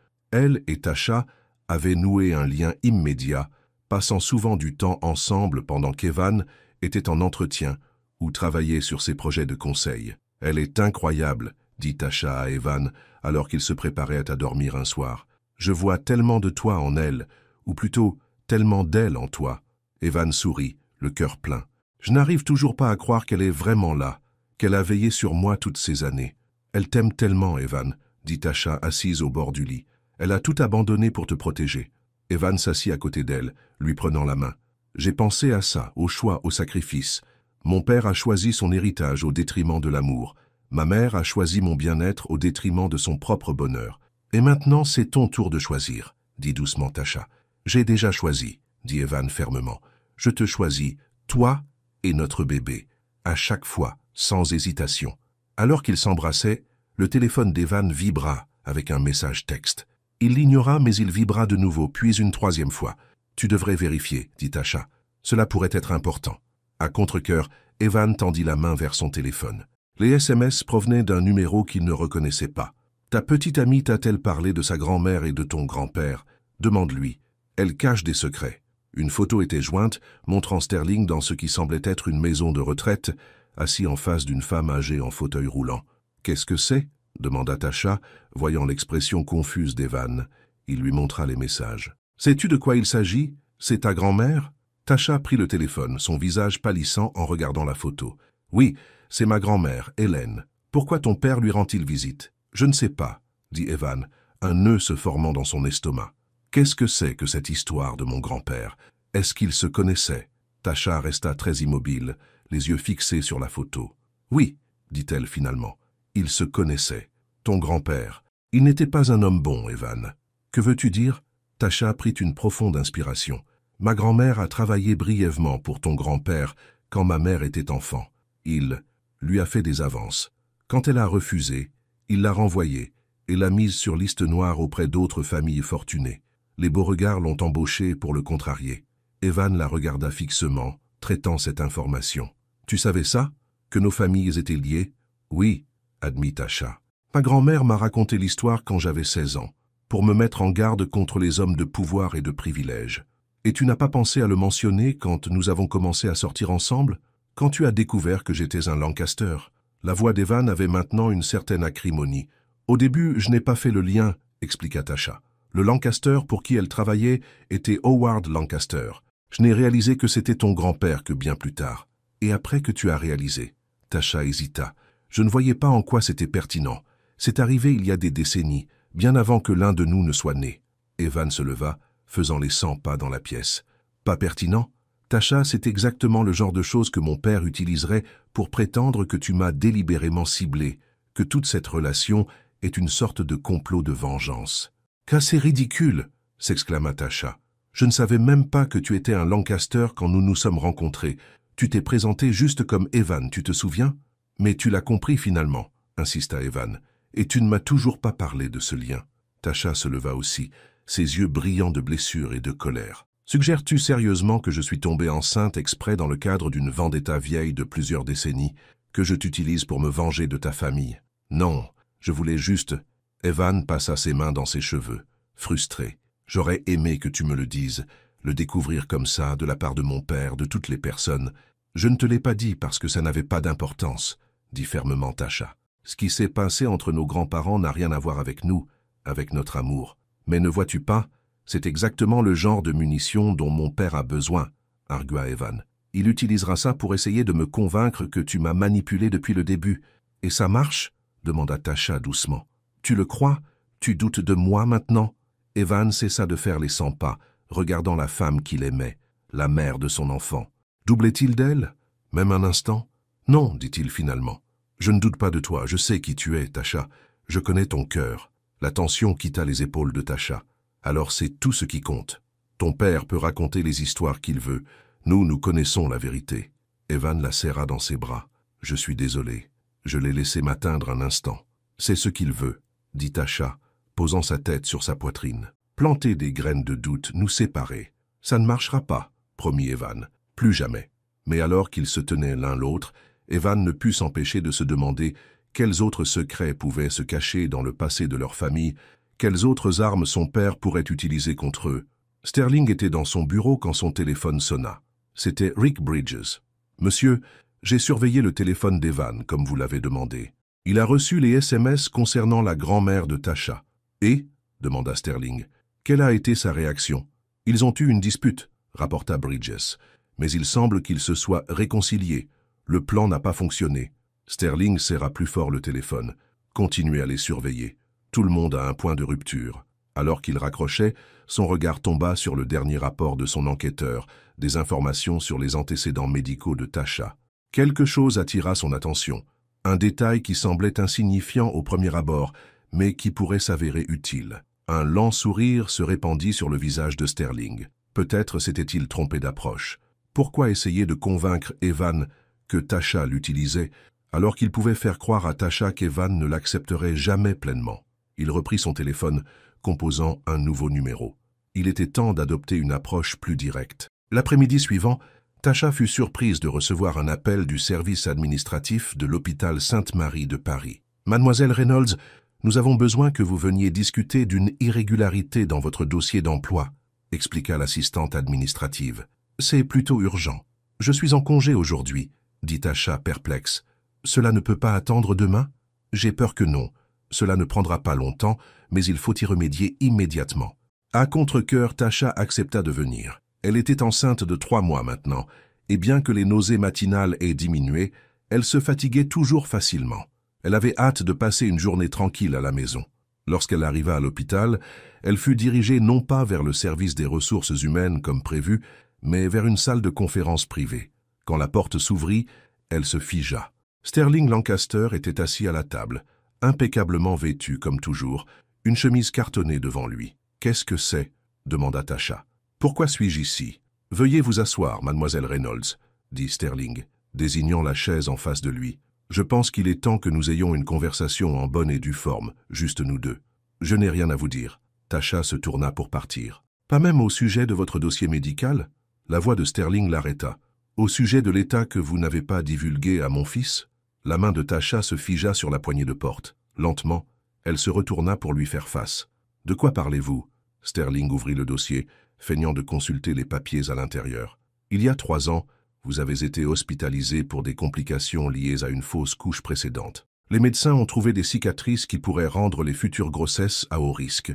Elle et Tasha avaient noué un lien immédiat, passant souvent du temps ensemble pendant qu'Evan était en entretien ou travaillait sur ses projets de conseil. « Elle est incroyable, » dit Tasha à Evan alors qu'ils se préparaient à dormir un soir. « Je vois tellement de toi en elle, ou plutôt tellement d'elle en toi. » Evan sourit, le cœur plein. « Je n'arrive toujours pas à croire qu'elle est vraiment là, qu'elle a veillé sur moi toutes ces années. Elle t'aime tellement, Evan, » dit Tasha assise au bord du lit. « Elle a tout abandonné pour te protéger. » Evan s'assit à côté d'elle, lui prenant la main. « J'ai pensé à ça, au choix, au sacrifice. Mon père a choisi son héritage au détriment de l'amour. Ma mère a choisi mon bien-être au détriment de son propre bonheur. Et maintenant, c'est ton tour de choisir, » dit doucement Tasha. « J'ai déjà choisi, » dit Evan fermement. « Je te choisis, toi et notre bébé, à chaque fois, sans hésitation. » Alors qu'ils s'embrassaient, le téléphone d'Evan vibra avec un message texte. Il l'ignora, mais il vibra de nouveau, puis une troisième fois. « Tu devrais vérifier, » dit Tasha. « Cela pourrait être important. » À contre-cœur, Evan tendit la main vers son téléphone. Les SMS provenaient d'un numéro qu'il ne reconnaissait pas. « Ta petite amie t'a-t-elle parlé de sa grand-mère et de ton grand-père? Demande-lui. Elle cache des secrets. » Une photo était jointe, montrant Sterling dans ce qui semblait être une maison de retraite, assis en face d'une femme âgée en fauteuil roulant. « Qu'est-ce que c'est » demanda Tasha, voyant l'expression confuse d'Evan. Il lui montra les messages. « Sais-tu de quoi il s'agit? C'est ta grand-mère » Tasha prit le téléphone, son visage pâlissant en regardant la photo. « Oui, c'est ma grand-mère, Hélène. Pourquoi ton père lui rend-il visite ?»« Je ne sais pas, » dit Evan, un nœud se formant dans son estomac. « Qu'est-ce que c'est que cette histoire de mon grand-père? Est-ce qu'ils se connaissaient ?» Tasha resta très immobile, les yeux fixés sur la photo. « Oui, » dit-elle finalement, « ils se connaissaient. Ton grand-père. Il n'était pas un homme bon, Evan. Que veux-tu dire ?» Tasha prit une profonde inspiration. « Ma grand-mère a travaillé brièvement pour ton grand-père quand ma mère était enfant. Il lui a fait des avances. Quand elle a refusé, il l'a renvoyée et l'a mise sur liste noire auprès d'autres familles fortunées. Les Beauregard l'ont embauchée pour le contrarier. » Evan la regarda fixement, traitant cette information. « Tu savais ça? Que nos familles étaient liées? »« Oui, » admit Tasha. « Ma grand-mère m'a raconté l'histoire quand j'avais 16 ans, pour me mettre en garde contre les hommes de pouvoir et de privilèges. Et tu n'as pas pensé à le mentionner quand nous avons commencé à sortir ensemble? Quand tu as découvert que j'étais un Lancaster ?» La voix d'Evan avait maintenant une certaine acrimonie. « Au début, je n'ai pas fait le lien, » expliqua Tasha. « Le Lancaster pour qui elle travaillait était Howard Lancaster. Je n'ai réalisé que c'était ton grand-père que bien plus tard. Et après que tu as réalisé. Tasha hésita. Je ne voyais pas en quoi c'était pertinent. C'est arrivé il y a des décennies, bien avant que l'un de nous ne soit né. Evan se leva, faisant les 100 pas dans la pièce. Pas pertinent? Tasha, c'est exactement le genre de choses que mon père utiliserait pour prétendre que tu m'as délibérément ciblé, que toute cette relation est une sorte de complot de vengeance. « Qu'à c'est ridicule !» s'exclama Tasha. « Je ne savais même pas que tu étais un Lancaster quand nous nous sommes rencontrés. Tu t'es présenté juste comme Evan, tu te souviens? Mais tu l'as compris finalement, insista Evan. Et tu ne m'as toujours pas parlé de ce lien. » Tasha se leva aussi, ses yeux brillants de blessure et de colère. « Suggères-tu sérieusement que je suis tombée enceinte exprès dans le cadre d'une vendetta vieille de plusieurs décennies, que je t'utilise pour me venger de ta famille? Non, je voulais juste... » Evan passa ses mains dans ses cheveux, frustré. « J'aurais aimé que tu me le dises, le découvrir comme ça, de la part de mon père, de toutes les personnes. Je ne te l'ai pas dit parce que ça n'avait pas d'importance, » dit fermement Tasha. « Ce qui s'est passé entre nos grands-parents n'a rien à voir avec nous, avec notre amour. Mais ne vois-tu pas, c'est exactement le genre de munitions dont mon père a besoin, » argua Evan. « Il utilisera ça pour essayer de me convaincre que tu m'as manipulé depuis le début. Et ça marche ?» demanda Tasha doucement. « Tu le crois? Tu doutes de moi maintenant ?» Evan cessa de faire les 100 pas, regardant la femme qu'il aimait, la mère de son enfant. Doublait-il d'elle? Même un instant? Non, dit-il finalement. Je ne doute pas de toi, je sais qui tu es, Tasha. Je connais ton cœur. La tension quitta les épaules de Tasha. Alors c'est tout ce qui compte. Ton père peut raconter les histoires qu'il veut. Nous connaissons la vérité. Evan la serra dans ses bras. Je suis désolé. Je l'ai laissé m'atteindre un instant. C'est ce qu'il veut, dit Tasha, posant sa tête sur sa poitrine. Planter des graines de doute, nous séparer. Ça ne marchera pas, promit Evan. Plus jamais. Mais alors qu'ils se tenaient l'un l'autre, Evan ne put s'empêcher de se demander quels autres secrets pouvaient se cacher dans le passé de leur famille, quelles autres armes son père pourrait utiliser contre eux. Sterling était dans son bureau quand son téléphone sonna. C'était Rick Bridges. « Monsieur, j'ai surveillé le téléphone d'Evan, comme vous l'avez demandé. Il a reçu les SMS concernant la grand-mère de Tasha. »« Et ?» demanda Sterling. « Quelle a été sa réaction ?»« Ils ont eu une dispute, » rapporta Bridges. « Mais il semble qu'ils se soient réconciliés. Le plan n'a pas fonctionné. » Sterling serra plus fort le téléphone. « Continuez à les surveiller. Tout le monde a un point de rupture. » Alors qu'il raccrochait, son regard tomba sur le dernier rapport de son enquêteur, des informations sur les antécédents médicaux de Tasha. Quelque chose attira son attention. Un détail qui semblait insignifiant au premier abord, mais qui pourrait s'avérer utile. Un lent sourire se répandit sur le visage de Sterling. Peut-être s'était-il trompé d'approche. Pourquoi essayer de convaincre Evan que Tasha l'utilisait, alors qu'il pouvait faire croire à Tasha qu'Evan ne l'accepterait jamais pleinement? Il reprit son téléphone, composant un nouveau numéro. Il était temps d'adopter une approche plus directe. L'après-midi suivant, Tasha fut surprise de recevoir un appel du service administratif de l'hôpital Sainte-Marie de Paris. « Mademoiselle Reynolds, nous avons besoin que vous veniez discuter d'une irrégularité dans votre dossier d'emploi, » expliqua l'assistante administrative. « C'est plutôt urgent. Je suis en congé aujourd'hui, » dit Tasha perplexe. « Cela ne peut pas attendre demain? J'ai peur que non. Cela ne prendra pas longtemps, mais il faut y remédier immédiatement. » À contre-cœur, Tasha accepta de venir. Elle était enceinte de 3 mois maintenant, et bien que les nausées matinales aient diminué, elle se fatiguait toujours facilement. Elle avait hâte de passer une journée tranquille à la maison. Lorsqu'elle arriva à l'hôpital, elle fut dirigée non pas vers le service des ressources humaines comme prévu, mais vers une salle de conférence privée. Quand la porte s'ouvrit, elle se figea. Sterling Lancaster était assis à la table, impeccablement vêtu comme toujours, une chemise cartonnée devant lui. « Qu'est-ce que c'est ?» demanda Tasha. « Pourquoi suis-je ici ?»« Veuillez vous asseoir, mademoiselle Reynolds, » dit Sterling, désignant la chaise en face de lui. « Je pense qu'il est temps que nous ayons une conversation en bonne et due forme, juste nous deux. Je n'ai rien à vous dire. » Tasha se tourna pour partir. « Pas même au sujet de votre dossier médical ?» La voix de Sterling l'arrêta. « Au sujet de l'état que vous n'avez pas divulgué à mon fils ?» La main de Tasha se figea sur la poignée de porte. Lentement, elle se retourna pour lui faire face. « De quoi parlez-vous » Sterling ouvrit le dossier, feignant de consulter les papiers à l'intérieur. « Il y a 3 ans, vous avez été hospitalisé pour des complications liées à une fausse couche précédente. Les médecins ont trouvé des cicatrices qui pourraient rendre les futures grossesses à haut risque.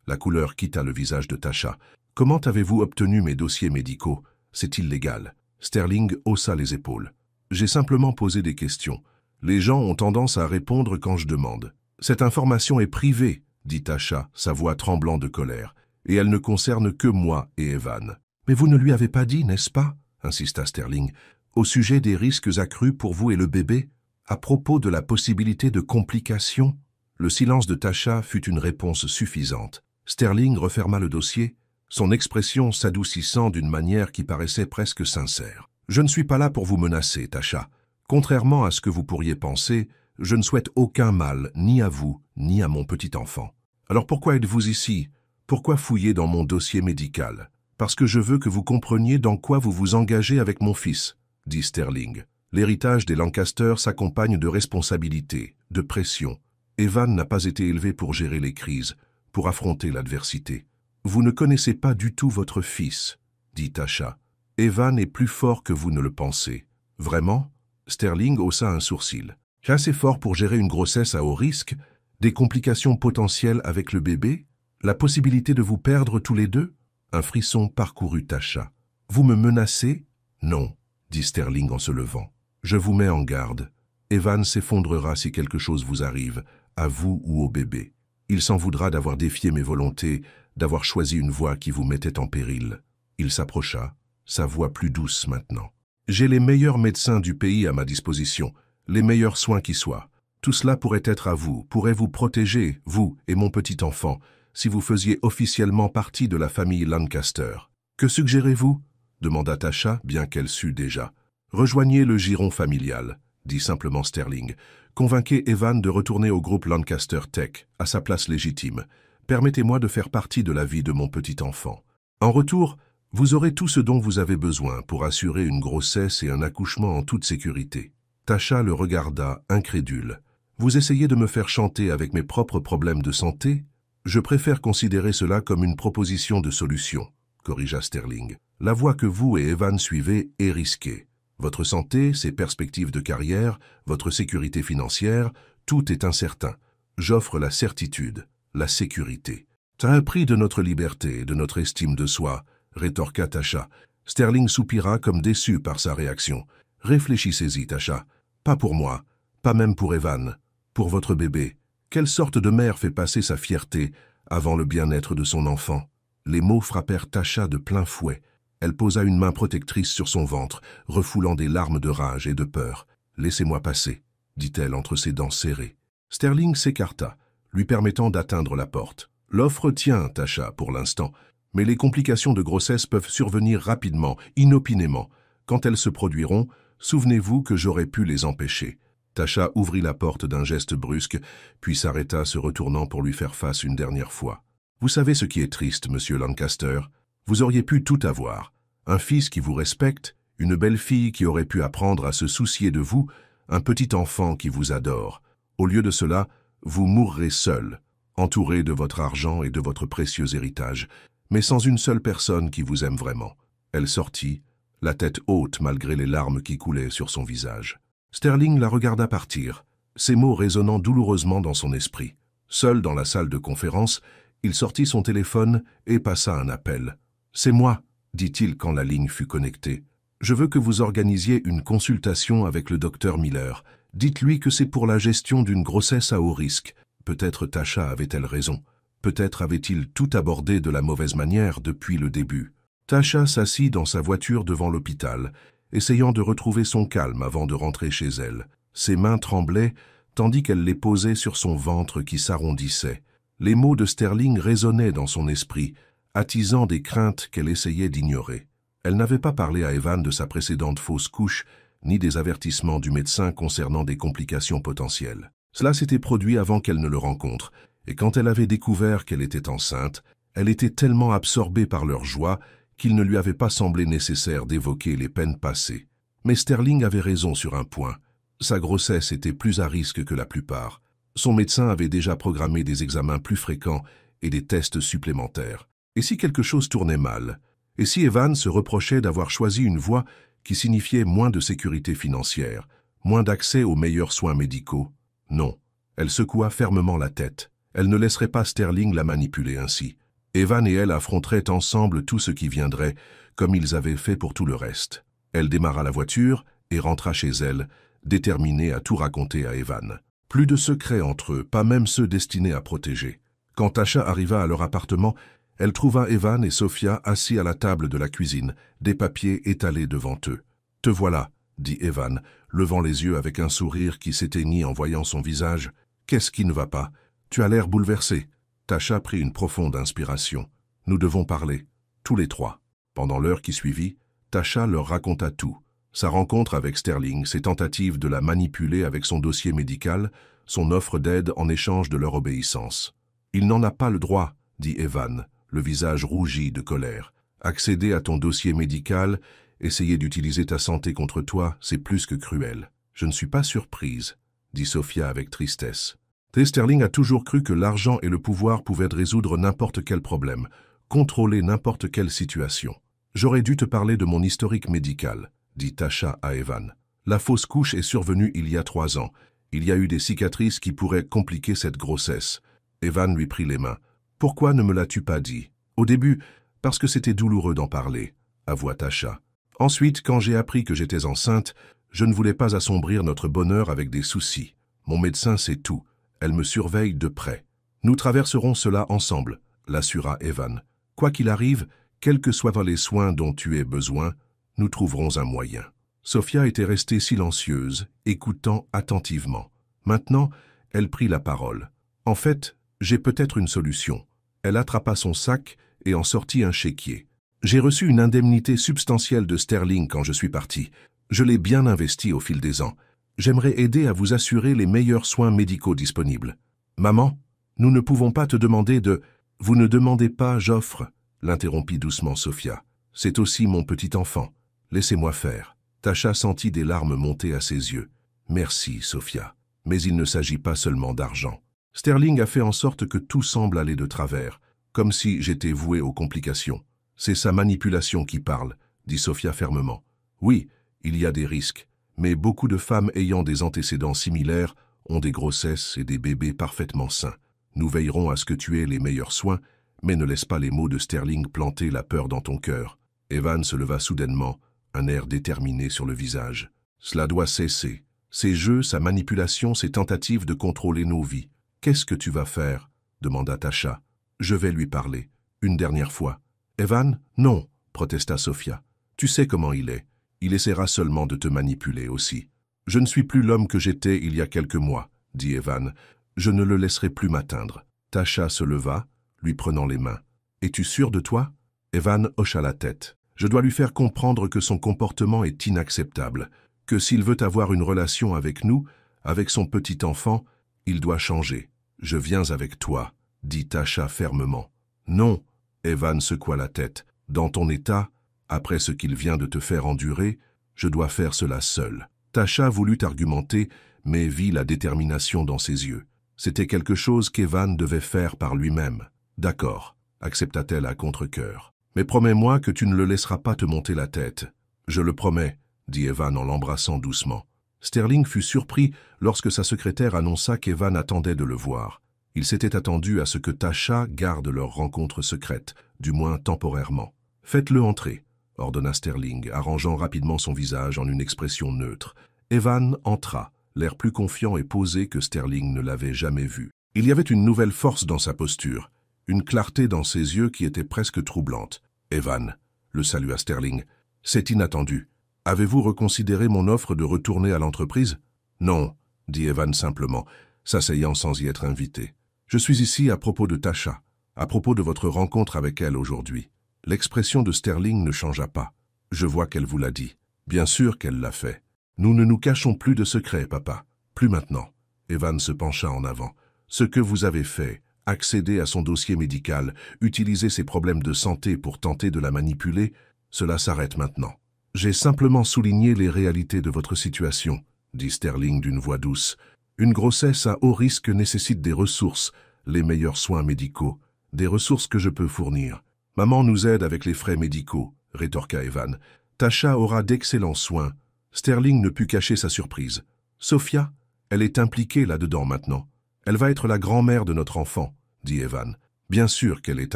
La couleur quitta le visage de Tasha. « Comment avez-vous obtenu mes dossiers médicaux? C'est illégal. » Sterling haussa les épaules. « J'ai simplement posé des questions. Les gens ont tendance à répondre quand je demande. Cette information est privée, dit Tasha, sa voix tremblant de colère, et elle ne concerne que moi et Evan. Mais vous ne lui avez pas dit, n'est-ce pas? Insista Sterling, au sujet des risques accrus pour vous et le bébé, à propos de la possibilité de complications. Le silence de Tasha fut une réponse suffisante. Sterling referma le dossier, son expression s'adoucissant d'une manière qui paraissait presque sincère. Je ne suis pas là pour vous menacer, Tasha. Contrairement à ce que vous pourriez penser, je ne souhaite aucun mal, ni à vous, ni à mon petit enfant. Alors pourquoi êtes-vous ici? Pourquoi fouiller dans mon dossier médical? Parce que je veux que vous compreniez dans quoi vous vous engagez avec mon fils, dit Sterling. L'héritage des Lancaster s'accompagne de responsabilités, de pression. Evan n'a pas été élevé pour gérer les crises, pour affronter l'adversité. Vous ne connaissez pas du tout votre fils, dit Tasha. Evan est plus fort que vous ne le pensez. Vraiment? Sterling haussa un sourcil. Assez fort pour gérer une grossesse à haut risque, des complications potentielles avec le bébé, la possibilité de vous perdre tous les deux? Un frisson parcourut Tasha. Vous me menacez? Non, dit Sterling en se levant. Je vous mets en garde. Evan s'effondrera si quelque chose vous arrive, à vous ou au bébé. Il s'en voudra d'avoir défié mes volontés, d'avoir choisi une voie qui vous mettait en péril. Il s'approcha, sa voix plus douce maintenant. J'ai les meilleurs médecins du pays à ma disposition, les meilleurs soins qui soient. Tout cela pourrait être à vous, pourrait vous protéger, vous et mon petit enfant, si vous faisiez officiellement partie de la famille Lancaster. Que suggérez-vous? Demanda Tasha, bien qu'elle sût déjà. Rejoignez le giron familial, dit simplement Sterling. Convainquez Evan de retourner au groupe Lancaster Tech, à sa place légitime. Permettez-moi de faire partie de la vie de mon petit enfant. En retour, vous aurez tout ce dont vous avez besoin pour assurer une grossesse et un accouchement en toute sécurité. Tasha le regarda, incrédule. Vous essayez de me faire chanter avec mes propres problèmes de santé? Je préfère considérer cela comme une proposition de solution, corrigea Sterling. La voie que vous et Evan suivez est risquée. Votre santé, ses perspectives de carrière, votre sécurité financière, tout est incertain. J'offre la certitude, la sécurité. À un prix de notre liberté et de notre estime de soi, rétorqua Tasha. Sterling soupira comme déçu par sa réaction. Réfléchissez-y, Tasha. Pas pour moi, pas même pour Evan, pour votre bébé. Quelle sorte de mère fait passer sa fierté avant le bien-être de son enfant? Les mots frappèrent Tasha de plein fouet. Elle posa une main protectrice sur son ventre, refoulant des larmes de rage et de peur. « Laissez-moi passer », dit-elle entre ses dents serrées. Sterling s'écarta, lui permettant d'atteindre la porte. « L'offre tient, Tasha, pour l'instant, mais les complications de grossesse peuvent survenir rapidement, inopinément. Quand elles se produiront, souvenez-vous que j'aurais pu les empêcher. » Tasha ouvrit la porte d'un geste brusque, puis s'arrêta se retournant pour lui faire face une dernière fois. « Vous savez ce qui est triste, monsieur Lancaster? Vous auriez pu tout avoir. Un fils qui vous respecte, une belle fille qui aurait pu apprendre à se soucier de vous, un petit enfant qui vous adore. Au lieu de cela, vous mourrez seul, entouré de votre argent et de votre précieux héritage, mais sans une seule personne qui vous aime vraiment. » Elle sortit, la tête haute malgré les larmes qui coulaient sur son visage. Sterling la regarda partir, ces mots résonnant douloureusement dans son esprit. Seul dans la salle de conférence, il sortit son téléphone et passa un appel. « C'est moi », dit-il quand la ligne fut connectée. « Je veux que vous organisiez une consultation avec le docteur Miller. Dites-lui que c'est pour la gestion d'une grossesse à haut risque. » Peut-être Tasha avait-elle raison. Peut-être avait-il tout abordé de la mauvaise manière depuis le début. Tasha s'assit dans sa voiture devant l'hôpital, essayant de retrouver son calme avant de rentrer chez elle. Ses mains tremblaient, tandis qu'elle les posait sur son ventre qui s'arrondissait. Les mots de Sterling résonnaient dans son esprit, attisant des craintes qu'elle essayait d'ignorer. Elle n'avait pas parlé à Evan de sa précédente fausse couche, ni des avertissements du médecin concernant des complications potentielles. Cela s'était produit avant qu'elle ne le rencontre, et quand elle avait découvert qu'elle était enceinte, elle était tellement absorbée par leur joie qu'il ne lui avait pas semblé nécessaire d'évoquer les peines passées. Mais Sterling avait raison sur un point. Sa grossesse était plus à risque que la plupart. Son médecin avait déjà programmé des examens plus fréquents et des tests supplémentaires. Et si quelque chose tournait mal? Et si Evan se reprochait d'avoir choisi une voie qui signifiait moins de sécurité financière, moins d'accès aux meilleurs soins médicaux? Non. Elle secoua fermement la tête. Elle ne laisserait pas Sterling la manipuler ainsi. Evan et elle affronteraient ensemble tout ce qui viendrait, comme ils avaient fait pour tout le reste. Elle démarra la voiture et rentra chez elle, déterminée à tout raconter à Evan. Plus de secrets entre eux, pas même ceux destinés à protéger. Quand Tasha arriva à leur appartement, elle trouva Evan et Sophia assis à la table de la cuisine, des papiers étalés devant eux. « Te voilà », dit Evan, levant les yeux avec un sourire qui s'éteignit en voyant son visage. « Qu'est-ce qui ne va pas? Tu as l'air bouleversé. » Tasha prit une profonde inspiration. « Nous devons parler, tous les trois. » Pendant l'heure qui suivit, Tasha leur raconta tout. Sa rencontre avec Sterling, ses tentatives de la manipuler avec son dossier médical, son offre d'aide en échange de leur obéissance. « Il n'en a pas le droit, » dit Evan, le visage rougi de colère. « Accéder à ton dossier médical, essayer d'utiliser ta santé contre toi, c'est plus que cruel. »« Je ne suis pas surprise, » dit Sophia avec tristesse. Sterling a toujours cru que l'argent et le pouvoir pouvaient résoudre n'importe quel problème, contrôler n'importe quelle situation. « J'aurais dû te parler de mon historique médical, » dit Tasha à Evan. « La fausse couche est survenue il y a 3 ans. Il y a eu des cicatrices qui pourraient compliquer cette grossesse. » Evan lui prit les mains. « Pourquoi ne me l'as-tu pas dit? »« Au début, parce que c'était douloureux d'en parler, » avoua Tasha. « Ensuite, quand j'ai appris que j'étais enceinte, je ne voulais pas assombrir notre bonheur avec des soucis. Mon médecin sait tout. Elle me surveille de près. Nous traverserons cela ensemble, » l'assura Evan. « Quoi qu'il arrive, quels que soient les soins dont tu aies besoin, nous trouverons un moyen. » Sophia était restée silencieuse, écoutant attentivement. Maintenant, elle prit la parole. « En fait, j'ai peut-être une solution. » Elle attrapa son sac et en sortit un chéquier. « J'ai reçu une indemnité substantielle de Sterling quand je suis parti. Je l'ai bien investi au fil des ans. J'aimerais aider à vous assurer les meilleurs soins médicaux disponibles. »« Maman, nous ne pouvons pas te demander de... »« Vous ne demandez pas, j'offre, » l'interrompit doucement Sophia. « C'est aussi mon petit enfant. Laissez-moi faire. » Tasha sentit des larmes monter à ses yeux. « Merci, Sophia. Mais il ne s'agit pas seulement d'argent. Sterling a fait en sorte que tout semble aller de travers, comme si j'étais voué aux complications. C'est sa manipulation qui parle, » dit Sophia fermement. « Oui, il y a des risques, mais beaucoup de femmes ayant des antécédents similaires ont des grossesses et des bébés parfaitement sains. Nous veillerons à ce que tu aies les meilleurs soins, mais ne laisse pas les mots de Sterling planter la peur dans ton cœur. » Evan se leva soudainement, un air déterminé sur le visage. « Cela doit cesser. Ces jeux, sa manipulation, ses tentatives de contrôler nos vies. Qu'est-ce que tu vas faire ?» demanda Tasha. « Je vais lui parler. Une dernière fois. »« Evan, non, » protesta Sophia. « Tu sais comment il est. Il essaiera seulement de te manipuler aussi. »« Je ne suis plus l'homme que j'étais il y a quelques mois, » dit Evan. « Je ne le laisserai plus m'atteindre. » Tasha se leva, lui prenant les mains. « Es-tu sûr de toi ?» Evan hocha la tête. « Je dois lui faire comprendre que son comportement est inacceptable, que s'il veut avoir une relation avec nous, avec son petit enfant, il doit changer. Je viens avec toi, » dit Tasha fermement. « Non, » Evan secoua la tête. « Dans ton état, après ce qu'il vient de te faire endurer, je dois faire cela seul. » Tasha voulut argumenter, mais vit la détermination dans ses yeux. C'était quelque chose qu'Evan devait faire par lui-même. « D'accord, » accepta-t-elle à contre-cœur. « Mais promets-moi que tu ne le laisseras pas te monter la tête. »« Je le promets, » dit Evan en l'embrassant doucement. Sterling fut surpris lorsque sa secrétaire annonça qu'Evan attendait de le voir. Il s'était attendu à ce que Tasha garde leur rencontre secrète, du moins temporairement. « Faites-le entrer, » ordonna Sterling, arrangeant rapidement son visage en une expression neutre. Evan entra, l'air plus confiant et posé que Sterling ne l'avait jamais vu. Il y avait une nouvelle force dans sa posture, une clarté dans ses yeux qui était presque troublante. « Evan, » le salua Sterling, « c'est inattendu. Avez-vous reconsidéré mon offre de retourner à l'entreprise ?»« Non, » dit Evan simplement, s'asseyant sans y être invité. « Je suis ici à propos de Tasha, à propos de votre rencontre avec elle aujourd'hui. » L'expression de Sterling ne changea pas. « Je vois qu'elle vous l'a dit. Bien sûr qu'elle l'a fait. Nous ne nous cachons plus de secrets, papa. Plus maintenant. » Evan se pencha en avant. « Ce que vous avez fait, accéder à son dossier médical, utiliser ses problèmes de santé pour tenter de la manipuler, cela s'arrête maintenant. J'ai simplement souligné les réalités de votre situation, » dit Sterling d'une voix douce. « Une grossesse à haut risque nécessite des ressources, les meilleurs soins médicaux, des ressources que je peux fournir. Maman nous aide avec les frais médicaux, » rétorqua Evan. « Tasha aura d'excellents soins. » Sterling ne put cacher sa surprise. « Sophia, elle est impliquée là-dedans maintenant. Elle va être la grand-mère de notre enfant, » dit Evan. Bien sûr qu'elle est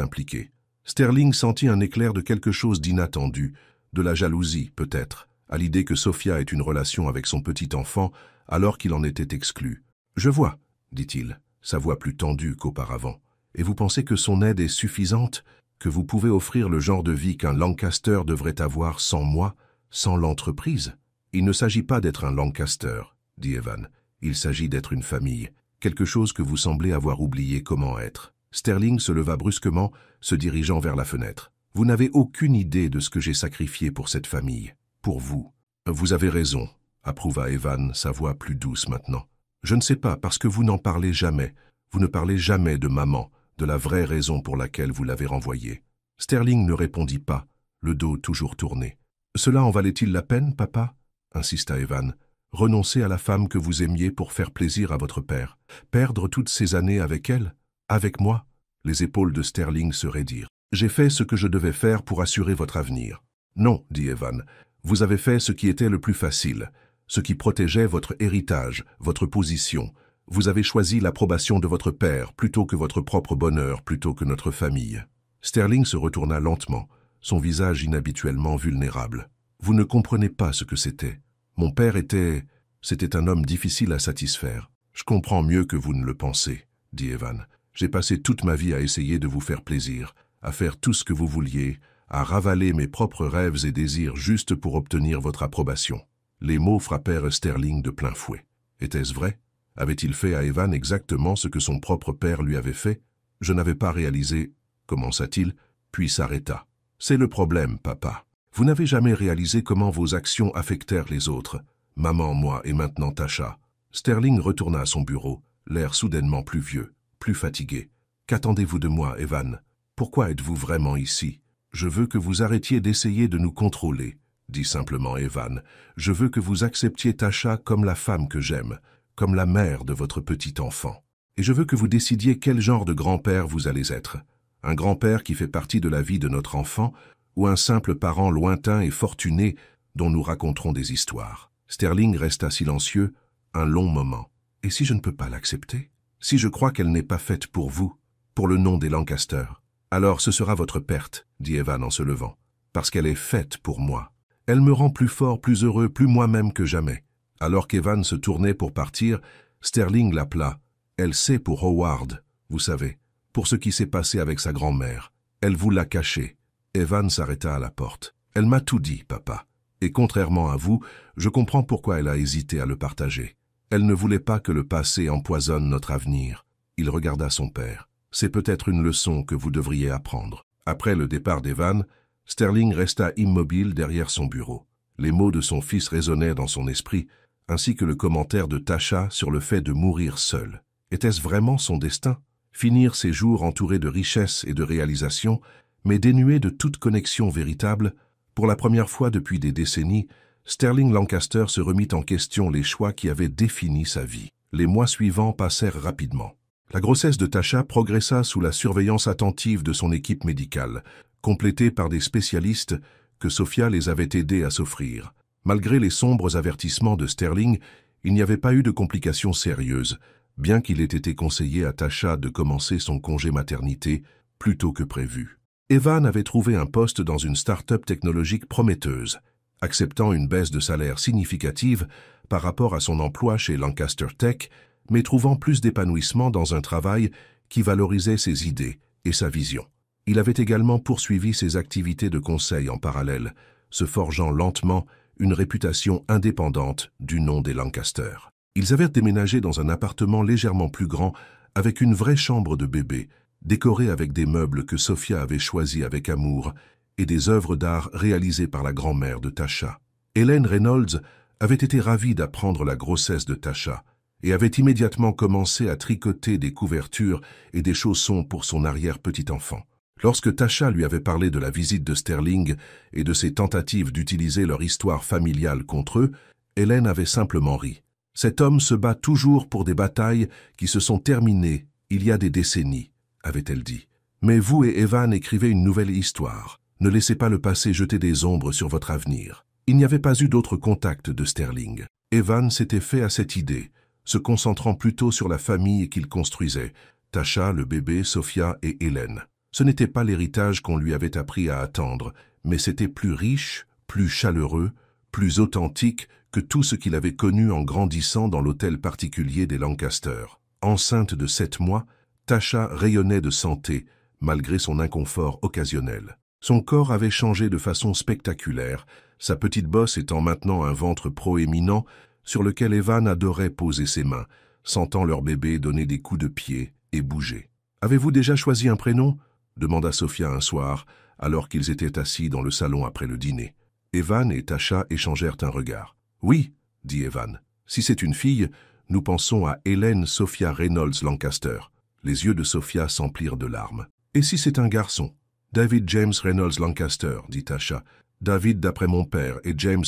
impliquée. Sterling sentit un éclair de quelque chose d'inattendu, de la jalousie peut-être, à l'idée que Sophia ait une relation avec son petit enfant alors qu'il en était exclu. « Je vois », dit-il, sa voix plus tendue qu'auparavant. « Et vous pensez que son aide est suffisante, que vous pouvez offrir le genre de vie qu'un Lancaster devrait avoir sans moi, sans l'entreprise? » « Il ne s'agit pas d'être un Lancaster, » dit Evan. « Il s'agit d'être une famille, quelque chose que vous semblez avoir oublié comment être. » Sterling se leva brusquement, se dirigeant vers la fenêtre. « Vous n'avez aucune idée de ce que j'ai sacrifié pour cette famille, pour vous. »« Vous avez raison, » approuva Evan, sa voix plus douce maintenant. « Je ne sais pas, parce que vous n'en parlez jamais. Vous ne parlez jamais de maman, de la vraie raison pour laquelle vous l'avez renvoyée. » Sterling ne répondit pas, le dos toujours tourné. « Cela en valait-il la peine, papa ?» insista Evan. « Renoncer à la femme que vous aimiez pour faire plaisir à votre père. Perdre toutes ces années avec elle? Avec moi ?» Les épaules de Sterling se raidirent. « J'ai fait ce que je devais faire pour assurer votre avenir. »« Non, » dit Evan, « vous avez fait ce qui était le plus facile, ce qui protégeait votre héritage, votre position. Vous avez choisi l'approbation de votre père plutôt que votre propre bonheur, plutôt que notre famille. » Sterling se retourna lentement, son visage inhabituellement vulnérable. « Vous ne comprenez pas ce que c'était. Mon père c'était un homme difficile à satisfaire. Je comprends mieux que vous ne le pensez, » dit Evan. « J'ai passé toute ma vie à essayer de vous faire plaisir, à faire tout ce que vous vouliez, à ravaler mes propres rêves et désirs juste pour obtenir votre approbation. » Les mots frappèrent Sterling de plein fouet. Était-ce vrai? Avait-il fait à Evan exactement ce que son propre père lui avait fait? « Je n'avais pas réalisé, » commença-t-il, puis s'arrêta. « C'est le problème, papa. Vous n'avez jamais réalisé comment vos actions affectèrent les autres. Maman, moi et maintenant Tasha. » Sterling retourna à son bureau, l'air soudainement plus vieux, plus fatigué. « Qu'attendez-vous de moi, Evan? Pourquoi êtes-vous vraiment ici? »« Je veux que vous arrêtiez d'essayer de nous contrôler, » dit simplement Evan. « Je veux que vous acceptiez Tasha comme la femme que j'aime, comme la mère de votre petit enfant. Et je veux que vous décidiez quel genre de grand-père vous allez être. Un grand-père qui fait partie de la vie de notre enfant, ou un simple parent lointain et fortuné dont nous raconterons des histoires. » Sterling resta silencieux un long moment. « Et si je ne peux pas l'accepter? Si je crois qu'elle n'est pas faite pour vous, pour le nom des Lancaster? Alors ce sera votre perte, » dit Evan en se levant, « parce qu'elle est faite pour moi. Elle me rend plus fort, plus heureux, plus moi-même que jamais. » Alors qu'Evan se tournait pour partir, Sterling l'appela. « Elle sait pour Howard, vous savez, pour ce qui s'est passé avec sa grand-mère. Elle vous l'a caché. » Evan s'arrêta à la porte. « Elle m'a tout dit, papa. Et contrairement à vous, je comprends pourquoi elle a hésité à le partager. Elle ne voulait pas que le passé empoisonne notre avenir. » Il regarda son père. « C'est peut-être une leçon que vous devriez apprendre. » Après le départ d'Evan, Sterling resta immobile derrière son bureau. Les mots de son fils résonnaient dans son esprit, ainsi que le commentaire de Tasha sur le fait de mourir seul. Était-ce vraiment son destin? Finir ses jours entouré de richesses et de réalisations, mais dénué de toute connexion véritable? Pour la première fois depuis des décennies, Sterling Lancaster se remit en question les choix qui avaient défini sa vie. Les mois suivants passèrent rapidement. La grossesse de Tasha progressa sous la surveillance attentive de son équipe médicale, complétée par des spécialistes que Sophia les avait aidés à s'offrir. Malgré les sombres avertissements de Sterling, il n'y avait pas eu de complications sérieuses, bien qu'il ait été conseillé à Tasha de commencer son congé maternité plus tôt que prévu. Evan avait trouvé un poste dans une start-up technologique prometteuse, acceptant une baisse de salaire significative par rapport à son emploi chez Lancaster Tech, mais trouvant plus d'épanouissement dans un travail qui valorisait ses idées et sa vision. Il avait également poursuivi ses activités de conseil en parallèle, se forgeant lentement une réputation indépendante du nom des Lancaster. Ils avaient déménagé dans un appartement légèrement plus grand, avec une vraie chambre de bébé, décorée avec des meubles que Sophia avait choisis avec amour et des œuvres d'art réalisées par la grand-mère de Tasha. Helen Reynolds avait été ravie d'apprendre la grossesse de Tasha et avait immédiatement commencé à tricoter des couvertures et des chaussons pour son arrière-petit-enfant. Lorsque Tasha lui avait parlé de la visite de Sterling et de ses tentatives d'utiliser leur histoire familiale contre eux, Helen avait simplement ri. « Cet homme se bat toujours pour des batailles qui se sont terminées il y a des décennies, » avait-elle dit. « Mais vous et Evan écrivez une nouvelle histoire. Ne laissez pas le passé jeter des ombres sur votre avenir. » Il n'y avait pas eu d'autre contact de Sterling. Evan s'était fait à cette idée, se concentrant plutôt sur la famille qu'il construisait, Tasha, le bébé, Sophia et Hélène. Ce n'était pas l'héritage qu'on lui avait appris à attendre, mais c'était plus riche, plus chaleureux, plus authentique que tout ce qu'il avait connu en grandissant dans l'hôtel particulier des Lancaster. Enceinte de 7 mois, Tasha rayonnait de santé, malgré son inconfort occasionnel. Son corps avait changé de façon spectaculaire, sa petite bosse étant maintenant un ventre proéminent sur lequel Evan adorait poser ses mains, sentant leur bébé donner des coups de pied et bouger. « Avez-vous déjà choisi un prénom ?» demanda Sophia un soir, alors qu'ils étaient assis dans le salon après le dîner. Evan et Tasha échangèrent un regard. « Oui, dit Evan. Si c'est une fille, nous pensons à Hélène Sophia Reynolds Lancaster. » Les yeux de Sophia s'emplirent de larmes. « Et si c'est un garçon ?»« David James Reynolds Lancaster, dit Tasha. David d'après mon père et James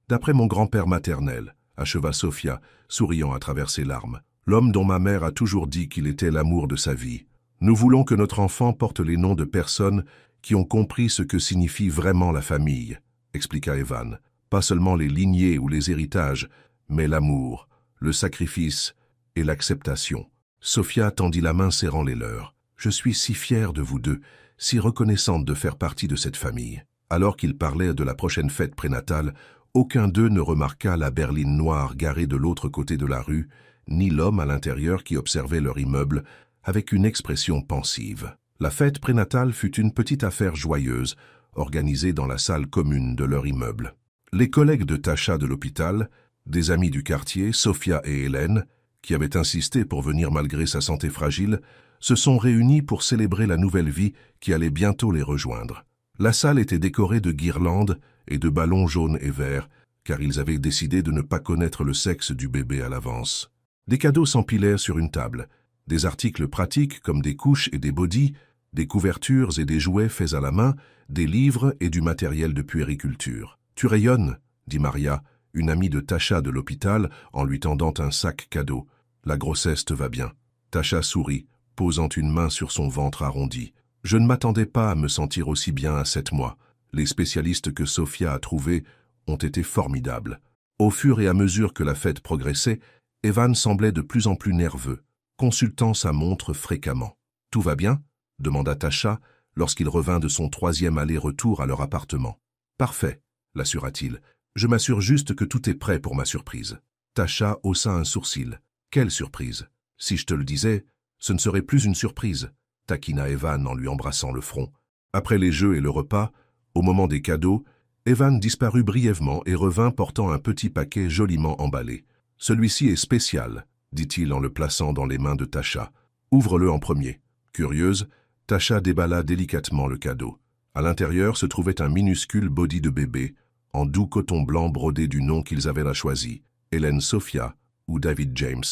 d'après mon grand-père maternel, acheva Sophia, souriant à travers ses larmes. L'homme dont ma mère a toujours dit qu'il était l'amour de sa vie. Nous voulons que notre enfant porte les noms de personnes qui ont compris ce que signifie vraiment la famille, expliqua Evan. Pas seulement les lignées ou les héritages, mais l'amour, le sacrifice et l'acceptation. Sophia tendit la main serrant les leurs. Je suis si fière de vous deux, si reconnaissante de faire partie de cette famille. Alors qu'ils parlaient de la prochaine fête prénatale, aucun d'eux ne remarqua la berline noire garée de l'autre côté de la rue, ni l'homme à l'intérieur qui observait leur immeuble avec une expression pensive. La fête prénatale fut une petite affaire joyeuse, organisée dans la salle commune de leur immeuble. Les collègues de Tasha de l'hôpital, des amis du quartier, Sophia et Hélène, qui avaient insisté pour venir malgré sa santé fragile, se sont réunis pour célébrer la nouvelle vie qui allait bientôt les rejoindre. La salle était décorée de guirlandes et de ballons jaunes et verts, car ils avaient décidé de ne pas connaître le sexe du bébé à l'avance. Des cadeaux s'empilèrent sur une table, des articles pratiques comme des couches et des bodys, des couvertures et des jouets faits à la main, des livres et du matériel de puériculture. « Tu rayonnes » dit Maria, une amie de Tasha de l'hôpital, en lui tendant un sac cadeau. « La grossesse te va bien. » Tasha sourit, posant une main sur son ventre arrondi. « Je ne m'attendais pas à me sentir aussi bien à 7 mois. Les spécialistes que Sophia a trouvés ont été formidables. » Au fur et à mesure que la fête progressait, Evan semblait de plus en plus nerveux, consultant sa montre fréquemment. « Tout va bien ?» demanda Tasha lorsqu'il revint de son 3e aller-retour à leur appartement. « Parfait, » l'assura-t-il. « Je m'assure juste que tout est prêt pour ma surprise. » Tasha haussa un sourcil. « Quelle surprise? Si je te le disais, ce ne serait plus une surprise, » taquina Evan en lui embrassant le front. Après les jeux et le repas, au moment des cadeaux, Evan disparut brièvement et revint portant un petit paquet joliment emballé. « Celui-ci est spécial, » dit-il en le plaçant dans les mains de Tasha. « Ouvre-le en premier. » Curieuse, Tasha déballa délicatement le cadeau. À l'intérieur se trouvait un minuscule body de bébé, en doux coton blanc brodé du nom qu'ils avaient choisi, Hélène Sophia ou David James,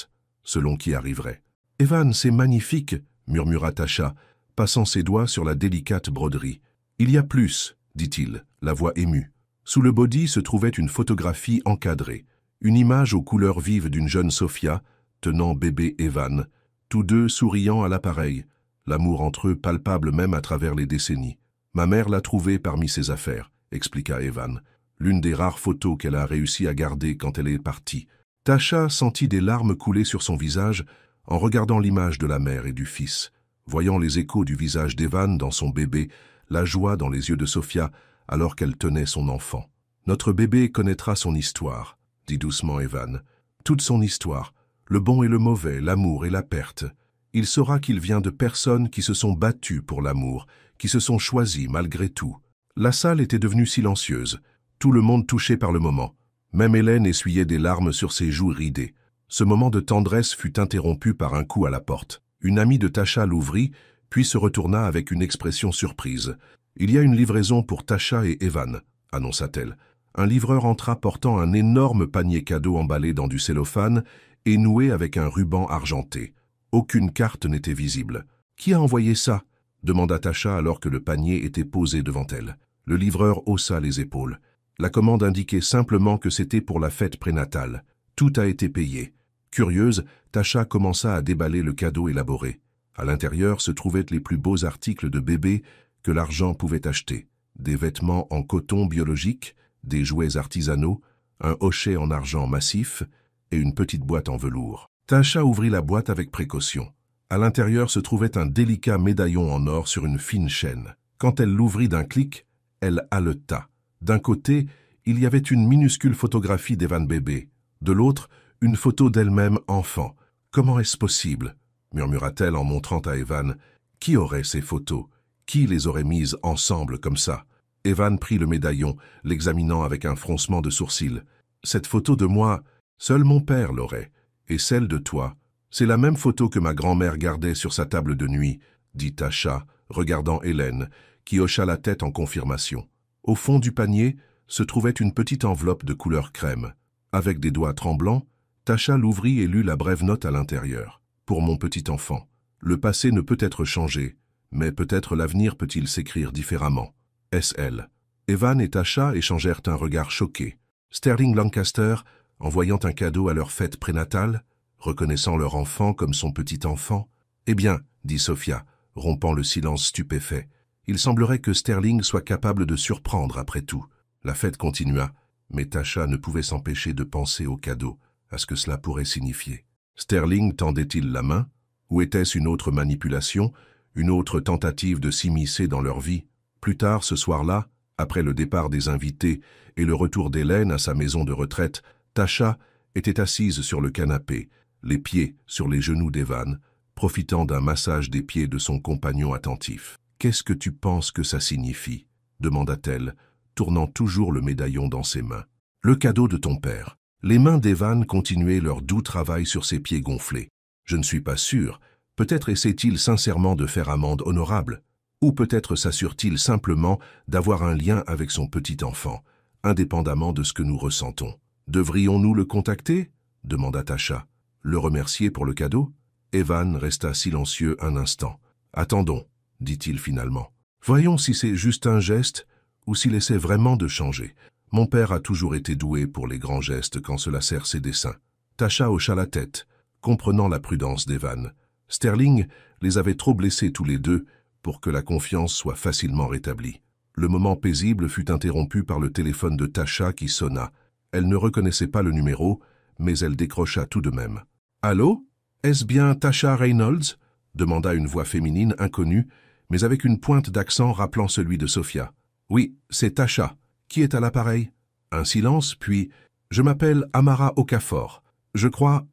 selon qui arriverait. « Evan, c'est magnifique !» murmura Tasha, passant ses doigts sur la délicate broderie. « Il y a plus !» dit-il, la voix émue. Sous le body se trouvait une photographie encadrée, une image aux couleurs vives d'une jeune Sophia, tenant bébé Evan, tous deux souriant à l'appareil, l'amour entre eux palpable même à travers les décennies. « Ma mère l'a trouvée parmi ses affaires, » expliqua Evan, l'une des rares photos qu'elle a réussi à garder quand elle est partie. Tasha sentit des larmes couler sur son visage en regardant l'image de la mère et du fils, voyant les échos du visage d'Evan dans son bébé, la joie dans les yeux de Sophia alors qu'elle tenait son enfant. « Notre bébé connaîtra son histoire, » dit doucement Evan. « Toute son histoire, le bon et le mauvais, l'amour et la perte. Il saura qu'il vient de personnes qui se sont battues pour l'amour, qui se sont choisies malgré tout. » La salle était devenue silencieuse, tout le monde touché par le moment. Même Hélène essuyait des larmes sur ses joues ridées. Ce moment de tendresse fut interrompu par un coup à la porte. Une amie de Tasha l'ouvrit, puis se retourna avec une expression surprise. « Il y a une livraison pour Tasha et Evan, » annonça-t-elle. Un livreur entra portant un énorme panier cadeau emballé dans du cellophane et noué avec un ruban argenté. Aucune carte n'était visible. « Qui a envoyé ça ?» demanda Tasha alors que le panier était posé devant elle. Le livreur haussa les épaules. La commande indiquait simplement que c'était pour la fête prénatale. Tout a été payé. Curieuse, Tasha commença à déballer le cadeau élaboré. À l'intérieur se trouvaient les plus beaux articles de bébé que l'argent pouvait acheter. Des vêtements en coton biologique, des jouets artisanaux, un hochet en argent massif et une petite boîte en velours. Tasha ouvrit la boîte avec précaution. À l'intérieur se trouvait un délicat médaillon en or sur une fine chaîne. Quand elle l'ouvrit d'un clic, elle haleta. D'un côté, il y avait une minuscule photographie d'Evan bébé. De l'autre, une photo d'elle-même enfant. « Comment est-ce possible ?» murmura-t-elle en montrant à Evan. « Qui aurait ces photos? Qui les aurait mises ensemble comme ça ?» Evan prit le médaillon, l'examinant avec un froncement de sourcils. « Cette photo de moi, seul mon père l'aurait. Et celle de toi, c'est la même photo que ma grand-mère gardait sur sa table de nuit, » dit Tasha, regardant Hélène, qui hocha la tête en confirmation. Au fond du panier se trouvait une petite enveloppe de couleur crème. Avec des doigts tremblants, Tasha l'ouvrit et lut la brève note à l'intérieur. « Pour mon petit enfant, le passé ne peut être changé, mais peut-être l'avenir peut-il s'écrire différemment. S.L. » Evan et Tasha échangèrent un regard choqué. Sterling Lancaster, en voyant un cadeau à leur fête prénatale, reconnaissant leur enfant comme son petit enfant. « Eh bien, » dit Sophia, rompant le silence stupéfait, « il semblerait que Sterling soit capable de surprendre après tout. » La fête continua, mais Tasha ne pouvait s'empêcher de penser au cadeau, à ce que cela pourrait signifier. Sterling tendait-il la main? Ou était-ce une autre manipulation, une autre tentative de s'immiscer dans leur vie? Plus tard ce soir-là, après le départ des invités et le retour d'Hélène à sa maison de retraite, Tasha était assise sur le canapé, les pieds sur les genoux d'Evan, profitant d'un massage des pieds de son compagnon attentif. « Qu'est-ce que tu penses que ça signifie ?» demanda-t-elle, tournant toujours le médaillon dans ses mains. « Le cadeau de ton père. » Les mains d'Evan continuaient leur doux travail sur ses pieds gonflés. « Je ne suis pas sûr. Peut-être essaie-t-il sincèrement de faire amende honorable. Ou peut-être s'assure-t-il simplement d'avoir un lien avec son petit enfant, indépendamment de ce que nous ressentons. Devrions-nous le contacter ?» demanda Tasha. « Le remercier pour le cadeau ?» Evan resta silencieux un instant. « Attendons, » dit-il finalement. « Voyons si c'est juste un geste ou s'il essaie vraiment de changer. Mon père a toujours été doué pour les grands gestes quand cela sert ses desseins. » Tasha hocha la tête, comprenant la prudence d'Evan. Sterling les avait trop blessés tous les deux pour que la confiance soit facilement rétablie. Le moment paisible fut interrompu par le téléphone de Tasha qui sonna. Elle ne reconnaissait pas le numéro, mais elle décrocha tout de même. « Allô? Est-ce bien Tasha Reynolds ?» demanda une voix féminine inconnue, mais avec une pointe d'accent rappelant celui de Sophia. « Oui, c'est Tasha. Qui est à l'appareil ?» Un silence, puis « Je m'appelle Amara Okafor. Je crois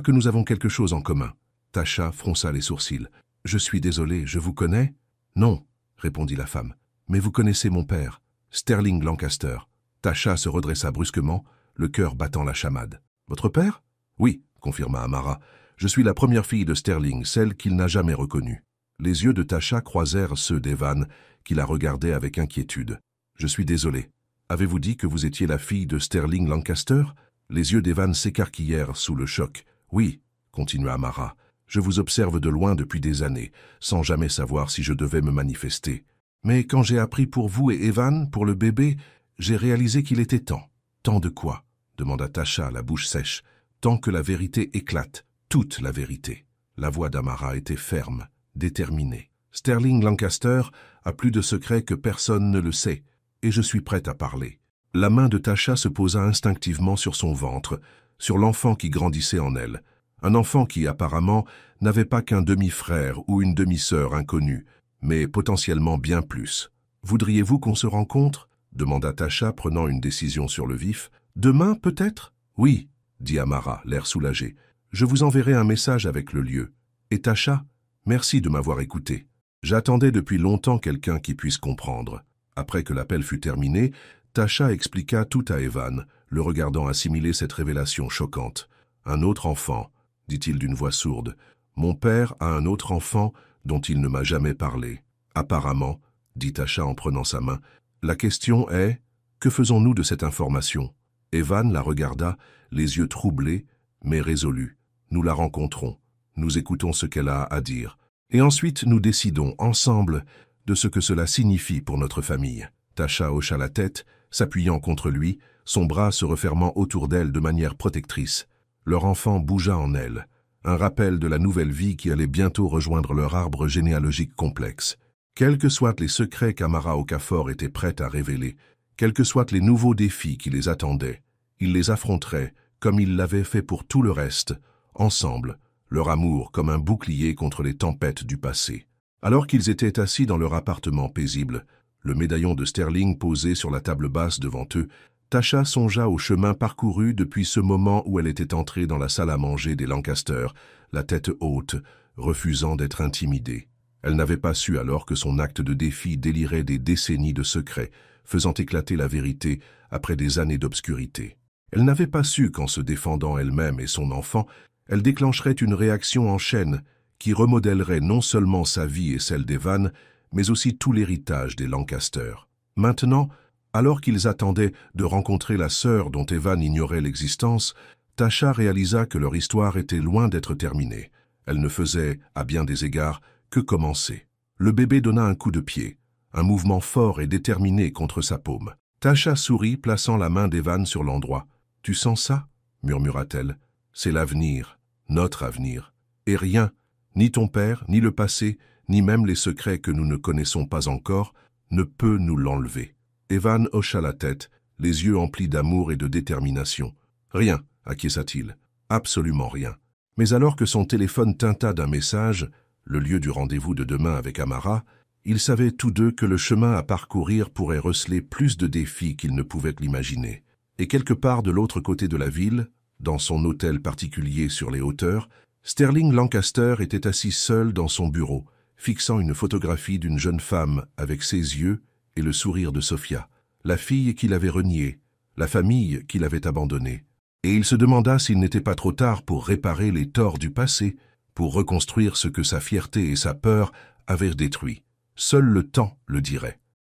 que nous avons quelque chose en commun. » Tasha fronça les sourcils. « Je suis désolé, je vous connais ?»« Non, » répondit la femme. « Mais vous connaissez mon père, Sterling Lancaster. » Tasha se redressa brusquement, le cœur battant la chamade. « Votre père ?»« Oui, » confirma Amara. « Je suis la première fille de Sterling, celle qu'il n'a jamais reconnue. » Les yeux de Tasha croisèrent ceux d'Evan, qui la regardait avec inquiétude. « Je suis désolé. Avez-vous dit que vous étiez la fille de Sterling Lancaster ?» Les yeux d'Evan s'écarquillèrent sous le choc. « Oui, » continua Amara. « Je vous observe de loin depuis des années, sans jamais savoir si je devais me manifester. Mais quand j'ai appris pour vous et Evan, pour le bébé, j'ai réalisé qu'il était temps. »« Temps de quoi ?» demanda Tasha, la bouche sèche. « Tant que la vérité éclate, toute la vérité. » La voix d'Amara était ferme, déterminée. « Sterling Lancaster a plus de secrets que personne ne le sait, et je suis prête à parler. » La main de Tasha se posa instinctivement sur son ventre, sur l'enfant qui grandissait en elle. Un enfant qui, apparemment, n'avait pas qu'un demi-frère ou une demi-sœur inconnue, mais potentiellement bien plus. « Voudriez-vous qu'on se rencontre ?» demanda Tasha, prenant une décision sur le vif. « Demain, peut-être ?»« Oui, » dit Amara, l'air soulagé. « Je vous enverrai un message avec le lieu. Et Tasha, merci de m'avoir écouté. J'attendais depuis longtemps quelqu'un qui puisse comprendre. » Après que l'appel fut terminé, Tasha expliqua tout à Evan, le regardant assimiler cette révélation choquante. « Un autre enfant, » dit-il d'une voix sourde. « Mon père a un autre enfant dont il ne m'a jamais parlé. »« Apparemment, » dit Tasha en prenant sa main. « La question est, que faisons-nous de cette information ?» Evan la regarda, les yeux troublés, mais résolus. « Nous la rencontrons, nous écoutons ce qu'elle a à dire, et ensuite nous décidons, ensemble, de ce que cela signifie pour notre famille. » Tasha hocha la tête, s'appuyant contre lui, son bras se refermant autour d'elle de manière protectrice. Leur enfant bougea en elle, un rappel de la nouvelle vie qui allait bientôt rejoindre leur arbre généalogique complexe. Quels que soient les secrets qu'Amara Okafor était prête à révéler, quels que soient les nouveaux défis qui les attendaient, ils les affronteraient, comme ils l'avaient fait pour tout le reste, ensemble, leur amour comme un bouclier contre les tempêtes du passé. Alors qu'ils étaient assis dans leur appartement paisible, le médaillon de Sterling posé sur la table basse devant eux, Tasha songea au chemin parcouru depuis ce moment où elle était entrée dans la salle à manger des Lancaster, la tête haute, refusant d'être intimidée. Elle n'avait pas su alors que son acte de défi délirait des décennies de secrets, faisant éclater la vérité après des années d'obscurité. Elle n'avait pas su qu'en se défendant elle-même et son enfant, elle déclencherait une réaction en chaîne qui remodèlerait non seulement sa vie et celle d'Evan, mais aussi tout l'héritage des Lancaster. Maintenant, alors qu'ils attendaient de rencontrer la sœur dont Evan ignorait l'existence, Tasha réalisa que leur histoire était loin d'être terminée. Elle ne faisait, à bien des égards, que commencer. Le bébé donna un coup de pied, un mouvement fort et déterminé contre sa paume. Tasha sourit, plaçant la main d'Evan sur l'endroit. « Tu sens ça ?» murmura-t-elle. « C'est l'avenir, notre avenir. Et rien, ni ton père, ni le passé, ni même les secrets que nous ne connaissons pas encore, ne peut nous l'enlever. » Evan hocha la tête, les yeux emplis d'amour et de détermination. « Rien », acquiesça-t-il. « Absolument rien. » Mais alors que son téléphone tinta d'un message, le lieu du rendez-vous de demain avec Amara, ils savaient tous deux que le chemin à parcourir pourrait receler plus de défis qu'ils ne pouvaient l'imaginer. Et quelque part de l'autre côté de la ville, dans son hôtel particulier sur les hauteurs, Sterling Lancaster était assis seul dans son bureau, fixant une photographie d'une jeune femme avec ses yeux et le sourire de Sophia, la fille qu'il avait reniée, la famille qu'il avait abandonnée. Et il se demanda s'il n'était pas trop tard pour réparer les torts du passé, pour reconstruire ce que sa fierté et sa peur avaient détruit. Seul le temps le dirait.